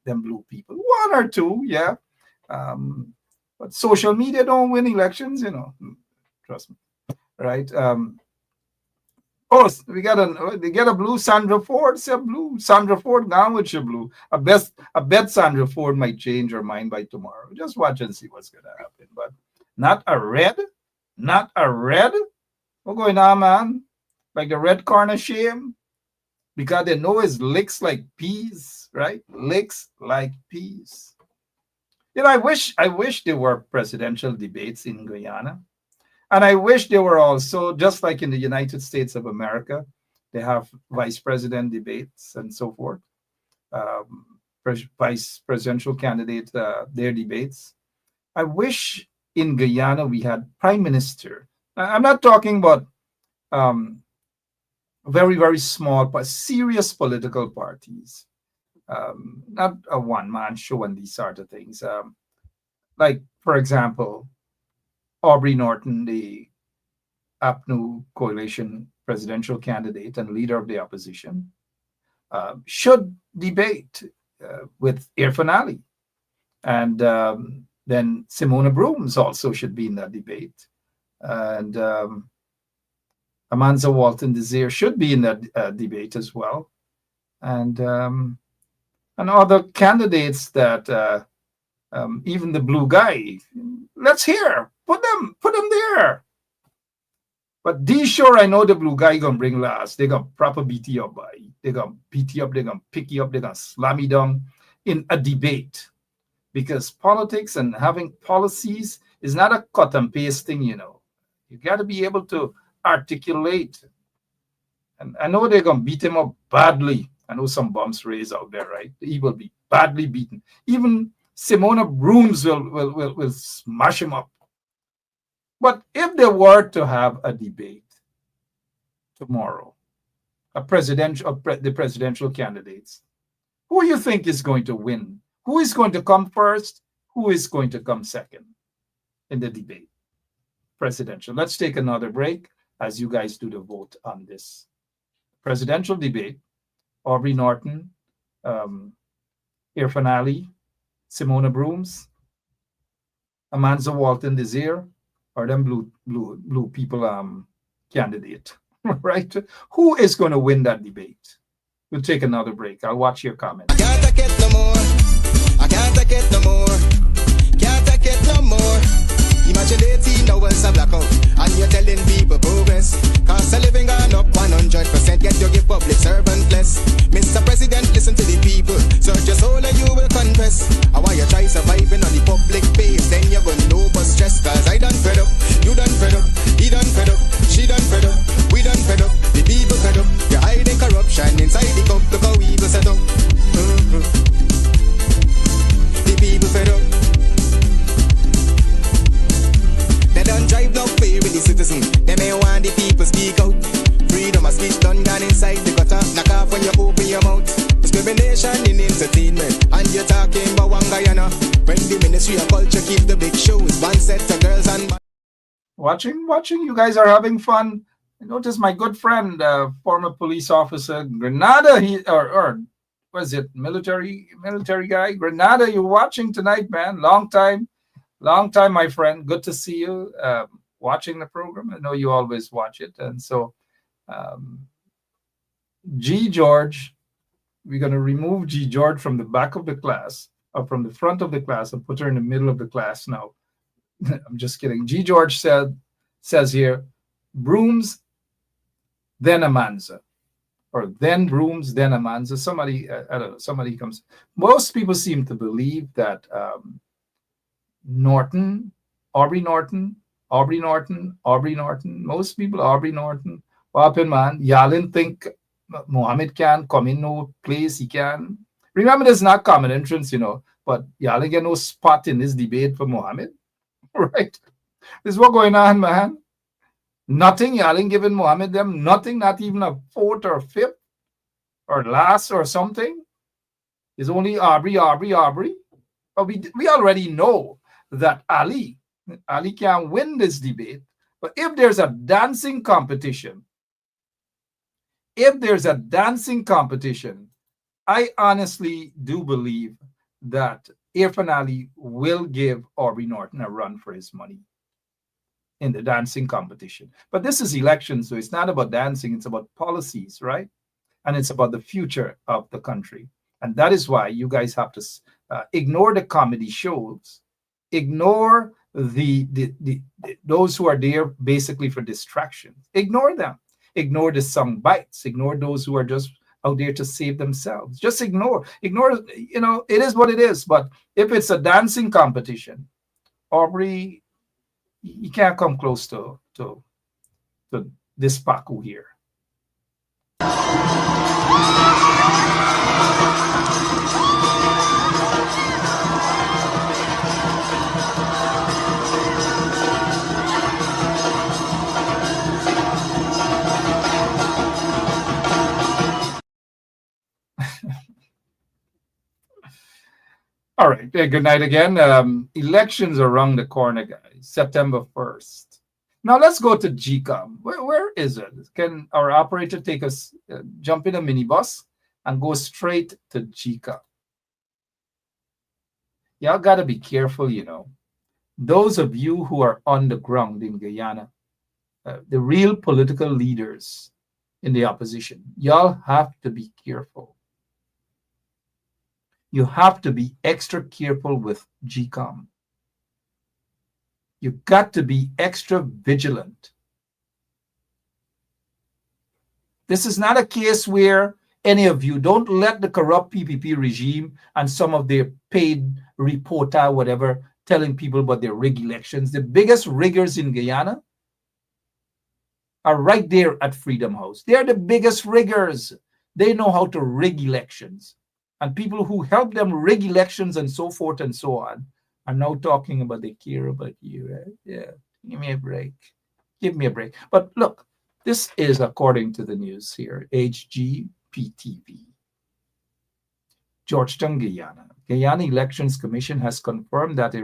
them blue people. One or two, yeah. But social media don't win elections, you know. Trust me, right? Oh, they get a blue Sandra Ford. Say blue Sandra Ford. Now with your blue. I bet Sandra Ford might change her mind by tomorrow. Just watch and see what's gonna happen. But not a red. Not a red. What's going on, man? Like the red corner shame. Because they know it's licks like peas, right? Licks like peas. You know, I wish there were presidential debates in Guyana. And I wish there were also, just like in the United States of America, They have vice president debates and so forth. Vice presidential candidate, their debates. I wish in Guyana we had prime minister. I'm not talking about very, very small but serious political parties. Not a one-man show and these sort of things. Like, for example, Aubrey Norton, the APNU coalition presidential candidate and leader of the opposition, should debate with Irfan Ali. And then Simona Brooms also should be in that debate. And Amanza Walton Desir should be in that debate as well. And other candidates that even the blue guy, let's hear, put them there. But D sure I know the blue guy gonna bring last. They gonna proper beat you up, by. They gonna beat you up, they gonna pick you up, they gonna slam you down in a debate. Because politics and having policies is not a cut and paste thing, you know. You gotta be able to articulate. And I know they're gonna beat him up badly. I know some bumps raised out there, right? He will be badly beaten. Even Simona Brooms will smash him up. But if they were to have a debate tomorrow, the presidential candidates, who you think is going to win? Who is going to come first? Who is going to come second in the debate? Presidential. Let's take another break as you guys do the vote on this. Presidential debate, Aubrey Norton, Irfan Ali, Simona Brooms, Amanza Walton Desir, or them blue people candidate, right? Who is going to win that debate? We'll take another break. I'll watch your comments.
I can't take it no more. I can't take it no more. Can't take it no more. Imagine 18 hours of blackout and you're telling people progress. Cost of living gone up 100%. Get your give public servant less. Mr. President, listen to the people. Search your soul and you will confess. I want you try surviving on the public base. Then you're gonna know but stress. Cause I done fed up. You done fed up. He done fed up. She done fed up. We done fed up. The people fed up. You're hiding corruption inside the cup. Look how we go set up. The people fed up. They don't drive no fair with the citizen. They may want the people speak out. Freedom of speech done gone inside the gutter. Knock off when you open your mouth. Discrimination in entertainment. And you're talking about one Guyana. When the Ministry of Culture keep the big shows. One set of girls and...
Watching. You guys are having fun. I noticed my good friend, former police officer, Grenada, or was it military guy? Grenada, you're watching tonight, man. Long time, my friend. Good to see you watching the program. I know you always watch it. And so, G. George, we're going to remove G. George from the back of the class, or from the front of the class, and put her in the middle of the class now. I'm just kidding. G. George says here, Brooms, then Amanza. Or then Brooms, then Amanza. Somebody, I don't know, somebody comes. Most people seem to believe that Aubrey Norton. Most people, Aubrey Norton. Wapin man, Yalin think Mohammed can come in no place, he can. Remember, there's not common entrance, you know, but Yalin get no spot in this debate for Mohammed. Right? This is what going on, man. Nothing, Yalin giving Mohammed them, nothing, not even a fourth or fifth or last or something. It's only Aubrey. But we already know that Ali can win this debate. But if there's a dancing competition, I honestly do believe that Irfan Ali will give Aubrey Norton a run for his money in the dancing competition. But this is election, so it's not about dancing, it's about policies, right? And it's about the future of the country. And that is why you guys have to ignore the comedy shows, ignore those who are there basically for distraction. Ignore them. Ignore the song bites. Ignore those who are just out there to save themselves. Just ignore, you know, it is what it is. But if it's a dancing competition, Aubrey, you can't come close to this Paku here. All right. Good night again. Elections are around the corner, guys. September 1st. Now let's go to GECOM. Where is it? Can our operator take us, jump in a minibus and go straight to GECOM? Y'all got to be careful, you know. Those of you who are on the ground in Guyana, the real political leaders in the opposition, y'all have to be careful. You have to be extra careful with GECOM. You've got to be extra vigilant. This is not a case where any of you don't let the corrupt PPP regime and some of their paid reporter, whatever, telling people about their rig elections. The biggest riggers in Guyana are right there at Freedom House. They're the biggest riggers. They know how to rig elections. And people who help them rig elections and so forth and so on are now talking about they care about you, right? Yeah, give me a break. Give me a break. But look, this is according to the news here, HGPTV. Georgetown, Guyana. Guyana Elections Commission has confirmed that they've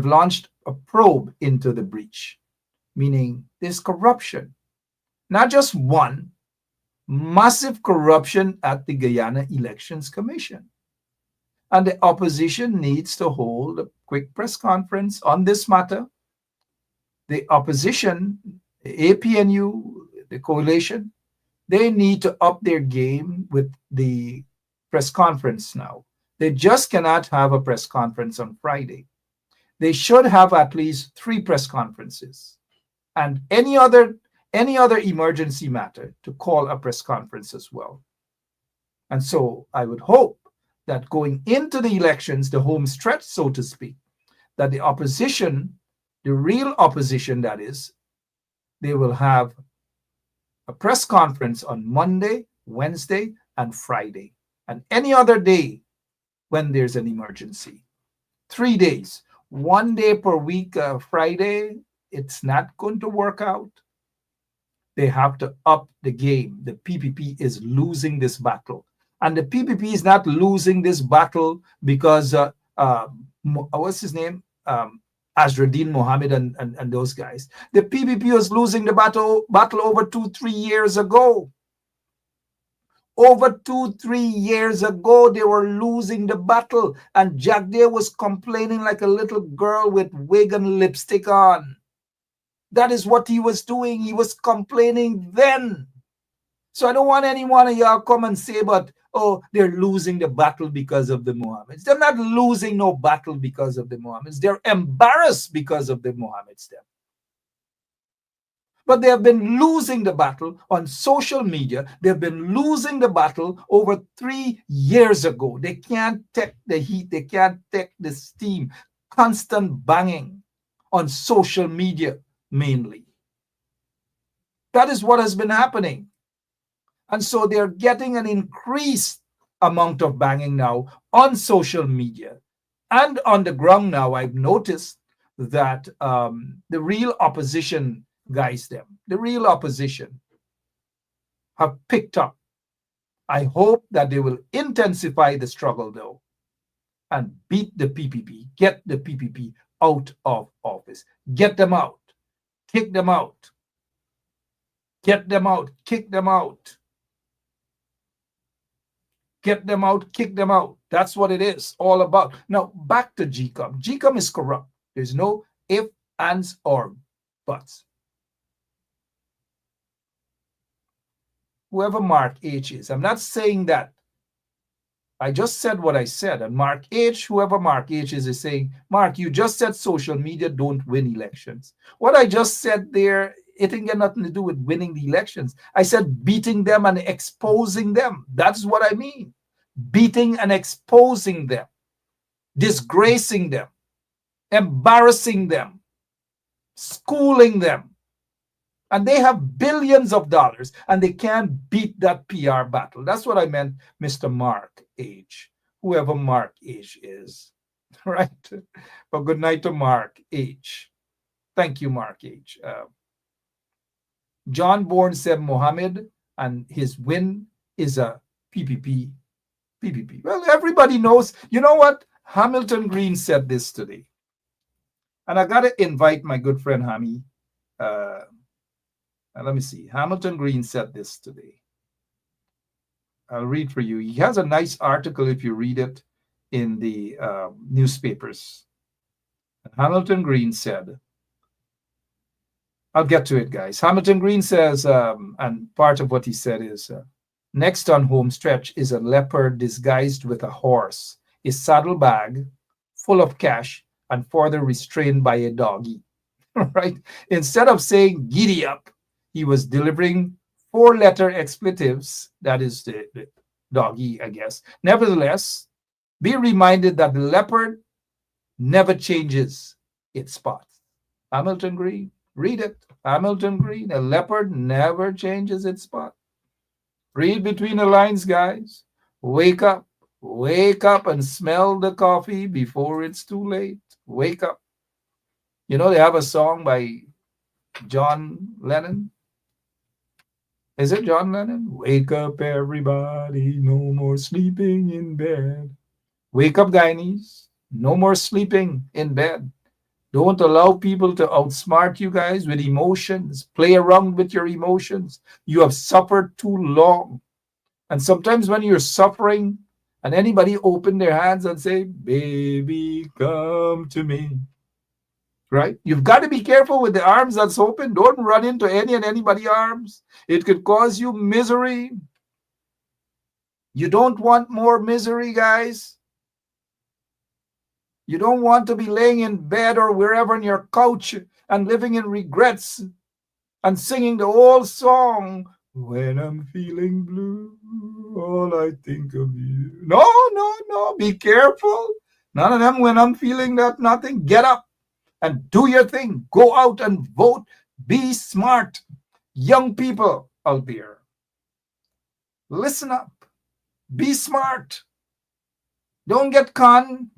launched a probe into the breach, meaning there's corruption. Not just one, massive corruption at the Guyana Elections Commission. And the opposition needs to hold a quick press conference on this matter. The opposition, the APNU, the coalition, they need to up their game with the press conference now. They just cannot have a press conference on Friday. They should have at least 3 press conferences. And any other emergency matter to call a press conference as well. And so I would hope that going into the elections, the home stretch, so to speak, that the opposition, the real opposition that is, they will have a press conference on Monday, Wednesday, and Friday, and any other day when there's an emergency. 3 days, 1 day per week, Friday, it's not going to work out. They have to up the game. The PPP is losing this battle. And the PPP is not losing this battle because, what's his name? Azraddin Mohammed and those guys. The PPP was losing the battle over 2-3 years ago. Over 2-3 years ago, they were losing the battle. And Jack Day was complaining like a little girl with wig and lipstick on. That is what he was doing. He was complaining then. So I don't want any one of y'all come and say, but, oh, they're losing the battle because of the Mohammeds. They're not losing no battle because of the Mohammeds. They're embarrassed because of the Mohammeds. But they have been losing the battle on social media. They've been losing the battle over 3 years ago. They can't take the heat. They can't take the steam. Constant banging on social media mainly. That is what has been happening. And so they're getting an increased amount of banging now on social media. And on the ground now, I've noticed that the real opposition guys, the real opposition have picked up. I hope that they will intensify the struggle though and beat the PPP, get the PPP out of office. Get them out. Kick them out. Get them out. Kick them out. Get them out, kick them out. That's what it is all about. Now, back to GECOM. GECOM is corrupt. There's no if, ands, or buts. Whoever Mark H is, I'm not saying that. I just said what I said. And Mark H, whoever Mark H is saying, Mark, you just said social media don't win elections. What I just said there, it ain't got nothing to do with winning the elections. I said beating them and exposing them. That's what I mean. Beating and exposing them. Disgracing them. Embarrassing them. Schooling them. And they have billions of dollars and they can't beat that PR battle. That's what I meant, Mr. Mark H. Whoever Mark H is. Right? But good night to Mark H. Thank you, Mark H. John Bourne said Mohammed and his win is a PPP. PPP. Well, everybody knows. You know what? Hamilton Green said this today. And I got to invite my good friend Hami. Let me see. Hamilton Green said this today. I'll read for you. He has a nice article if you read it in the newspapers. Hamilton Green said, I'll get to it, guys. Hamilton Green says, and part of what he said is, next on home stretch is a leopard disguised with a horse, his saddlebag full of cash, and further restrained by a doggy. Right? Instead of saying giddy up, he was delivering 4-letter expletives. That is the doggy, I guess. Nevertheless, be reminded that the leopard never changes its spots. Hamilton Green, read it. Hamilton Green, a leopard never changes its spot. Read between the lines, guys. Wake up and smell the coffee before it's too late. Wake up. You know, they have a song by John Lennon. Is it John Lennon? Wake up, everybody, no more sleeping in bed. Wake up, guys. No more sleeping in bed. Don't allow people to outsmart you guys with emotions. Play around with your emotions. You have suffered too long. And sometimes when you're suffering and anybody open their hands and say, baby, come to me. Right? You've got to be careful with the arms that's open. Don't run into any and anybody's arms. It could cause you misery. You don't want more misery, guys. You don't want to be laying in bed or wherever on your couch and living in regrets and singing the old song, when I'm feeling blue, all I think of you. No, no, no. Be careful. None of them when I'm feeling that nothing. Get up and do your thing. Go out and vote. Be smart. Young people out there, listen up. Be smart. Don't get conned.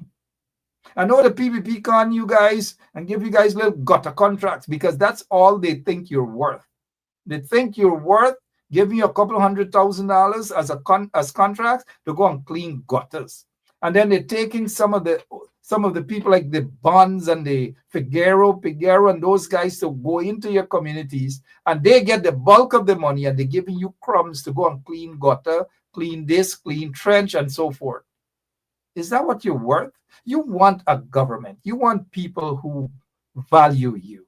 I know the PPP con you guys and give you guys little gutter contracts because that's all they think you're worth. They think you're worth giving you a couple of $100,000 as contracts to go and clean gutters. And then they're taking some of the people like the Bonds and the Figueroa and those guys to go into your communities, and they get the bulk of the money and they're giving you crumbs to go and clean gutter, clean this, clean trench, and so forth. Is that what you're worth? You want a government. You want people who value you,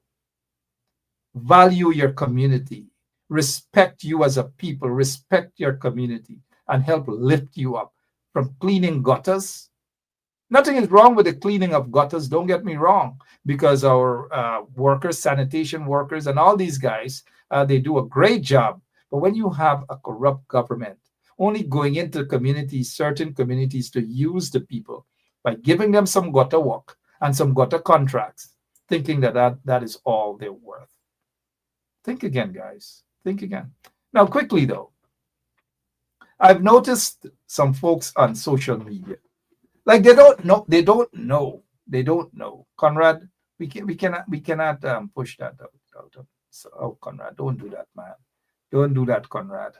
value your community, respect you as a people, respect your community, and help lift you up from cleaning gutters. Nothing is wrong with the cleaning of gutters, don't get me wrong, because our workers, sanitation workers, and all these guys, they do a great job. But when you have a corrupt government, only going into communities, certain communities, to use the people by giving them some gutter work and some gutter contracts, thinking that is all they're worth. Think again, guys. Think again. Now, quickly though, I've noticed some folks on social media, like they don't know. Conrad, we cannot push that out. So, oh, Conrad, don't do that, man. Don't do that, Conrad.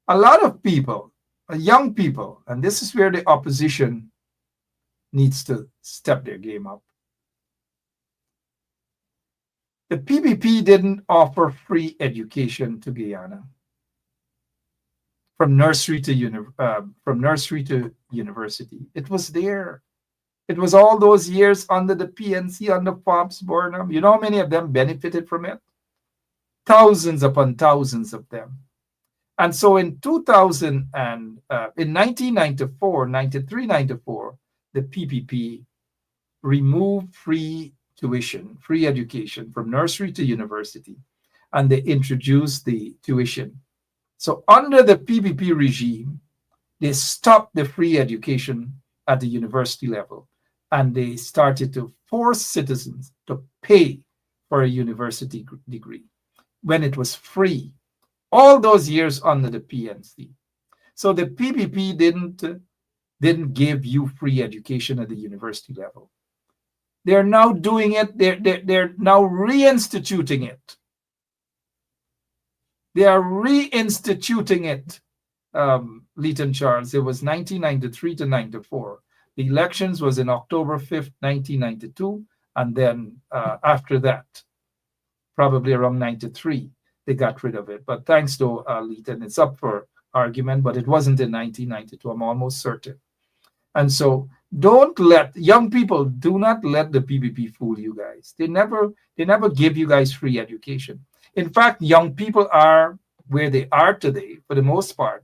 A lot of people, young people, and this is where the opposition needs to step their game up. The PPP didn't offer free education to Guyana from nursery to university. It was there. It was all those years under the PNC, under Pops Burnham. You know how many of them benefited from it? Thousands upon thousands of them. And so in 1994, 93, 94, the PPP removed free tuition, free education from nursery to university, and they introduced the tuition. So under the PPP regime, they stopped the free education at the university level, and they started to force citizens to pay for a university degree when it was free. All those years under the PNC. So the PPP didn't give you free education at the university level. They're now doing it. They're now reinstituting it. They are reinstituting it, Leighton Charles. It was 1993 to 94. The elections was in October 5th, 1992. And then after that, probably around 93, they got rid of it. But thanks to Leighton, it's up for argument, but it wasn't in 1992. I'm almost certain. And so don't let young people, do not let the PPP fool you guys. They never give you guys free education. In fact, young people are where they are today for the most part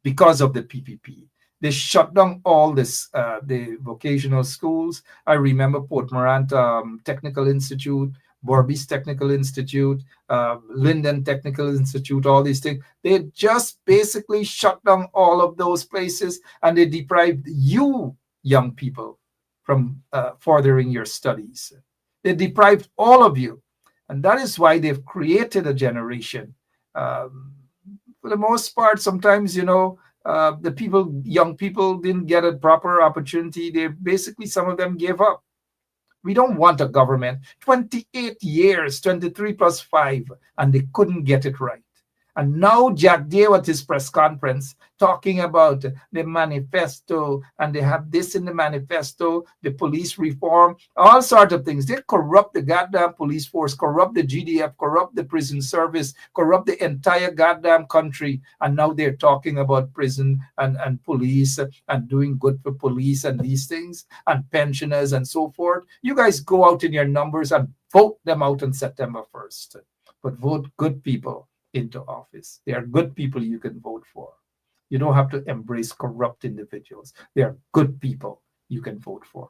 because of the PPP. They shut down all this the vocational schools. I remember Port Morant Technical Institute, Borby's Technical Institute, Linden Technical Institute, all these things. They just basically shut down all of those places, and they deprived you, young people, from furthering your studies. They deprived all of you. And that is why they've created a generation. For the most part, sometimes, the young people didn't get a proper opportunity. They basically, some of them gave up. We don't want a government, 28 years, 23 plus 5, and they couldn't get it right. And now Jack Day at his press conference talking about the manifesto, and they have this in the manifesto, the police reform, all sorts of things. They corrupt the goddamn police force, corrupt the GDF, corrupt the prison service, corrupt the entire goddamn country. And now they're talking about prison and police and doing good for police and these things and pensioners and so forth. You guys go out in your numbers and vote them out on September 1st. But vote good people into office. They are good people you can vote for. You don't have to embrace corrupt individuals. They are good people you can vote for.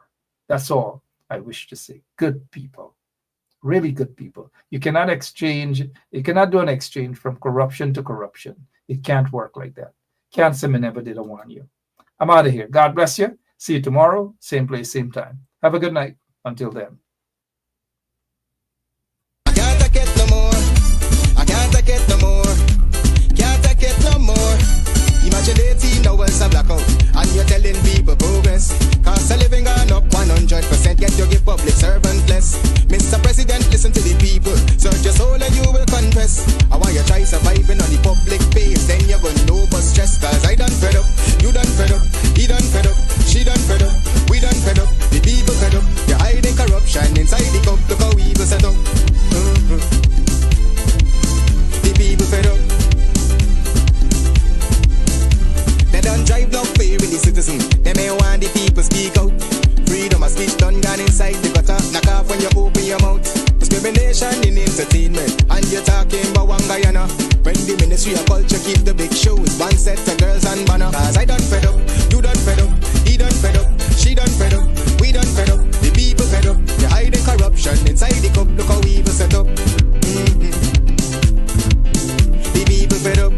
That's all I wish to say. Good people. Really good people. You cannot do an exchange from corruption to corruption. It can't work like that. Can't say me never did want you. I'm out of here. God bless you. See you tomorrow, same place, same time. Have a good night. Until then.
Can't take it no more. I can't take it no more. Can't take it no more. Imagine 18 hours of blackout, and you're telling people progress. Cost of living gone up 100%, yet you give public servant less. Mr. President, listen to the people. Search your soul and you will confess. I want you try surviving on the public base, then you're gonna know but stress. Cause I done fed up, you done fed up, he done fed up, she done fed up, we done fed up, the people fed up. You're hiding corruption inside the cup, look how evil set up. The people fed up. They don't drive no fear in the citizen. They may want the people speak out. Freedom of speech done gone inside the gutter. Knock off when you open your mouth. Discrimination in entertainment, and you're talking about one Guyana. When the Ministry of Culture keep the big shows, one set to girls and banner. Cause I done fed up, you done fed up, he done fed up, she done fed up, we done fed up, the people fed up. You're hiding corruption inside the cup, look how evil set up. The people fed up.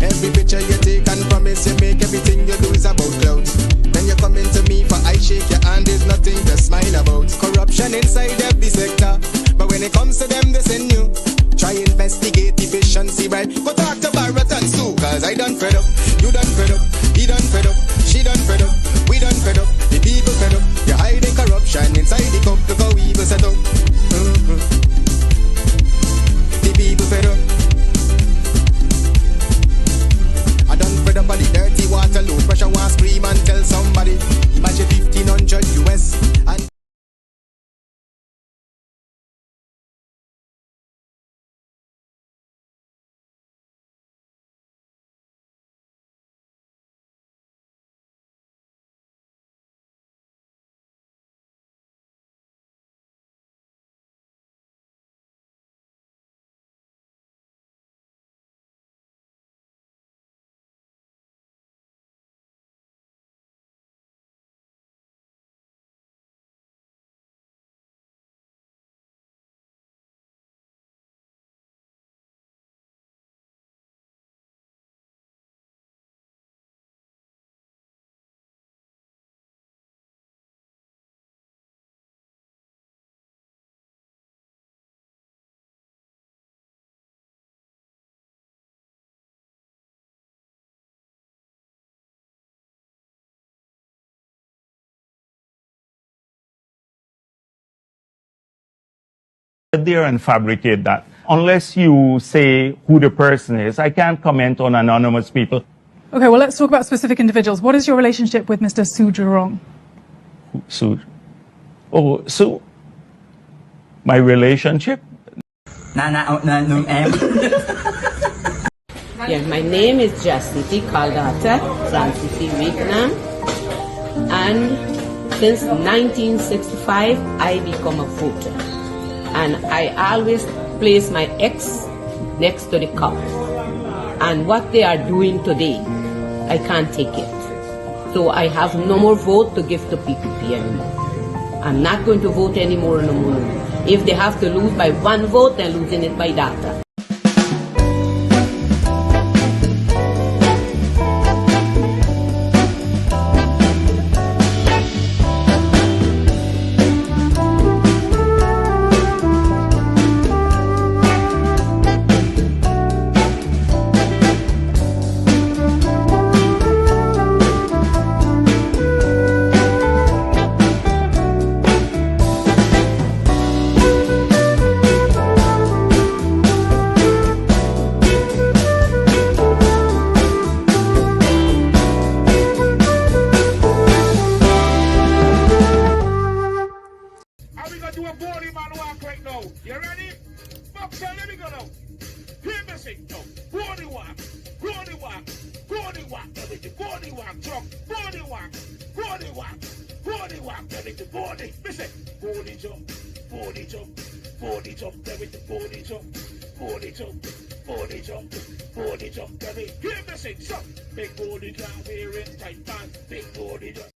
Every picture you take and promise you make, everything you do is about clout. Then you come into me for I shake your hand, there's nothing to smile about. Corruption inside every sector, but when it comes to them, they send you. Try investigate efficiency, right? Go talk to Barretons too, cause I done fed up, you done fed up, he done fed up, she done fed up, we done fed up, the people fed up. You're hiding corruption inside the cup, look how evil set up. The people fed up. I done fed up on the dirty water, low pressure, want scream and tell somebody. Imagine 1500 US and
there and fabricate that. Unless you say who the person is, I can't comment on anonymous people.
Okay, well, let's talk about specific individuals. What is your relationship with Mr. Sujurong?
So my relationship?
Yeah, my name is Jacinty Caldata, Francis Vietnam, and since 1965, I become a voter. And I always place my X next to the cup. And what they are doing today, I can't take it. So I have no more vote to give to PPP anymore. I'm not going to vote anymore no more. If they have to lose by one vote, they're losing it by data.
You ready? Boxer, let me go now. Hear me sing now. Body walk, body walk, body walk, everything. Body walk, truck, body walk, body walk, body walk, everything. Body, listen. Body jump, body jump, body jump, everything. Body jump, body jump, body jump, body jump, everything. Hear me sing, so big body down wearing tight pants, big body jump.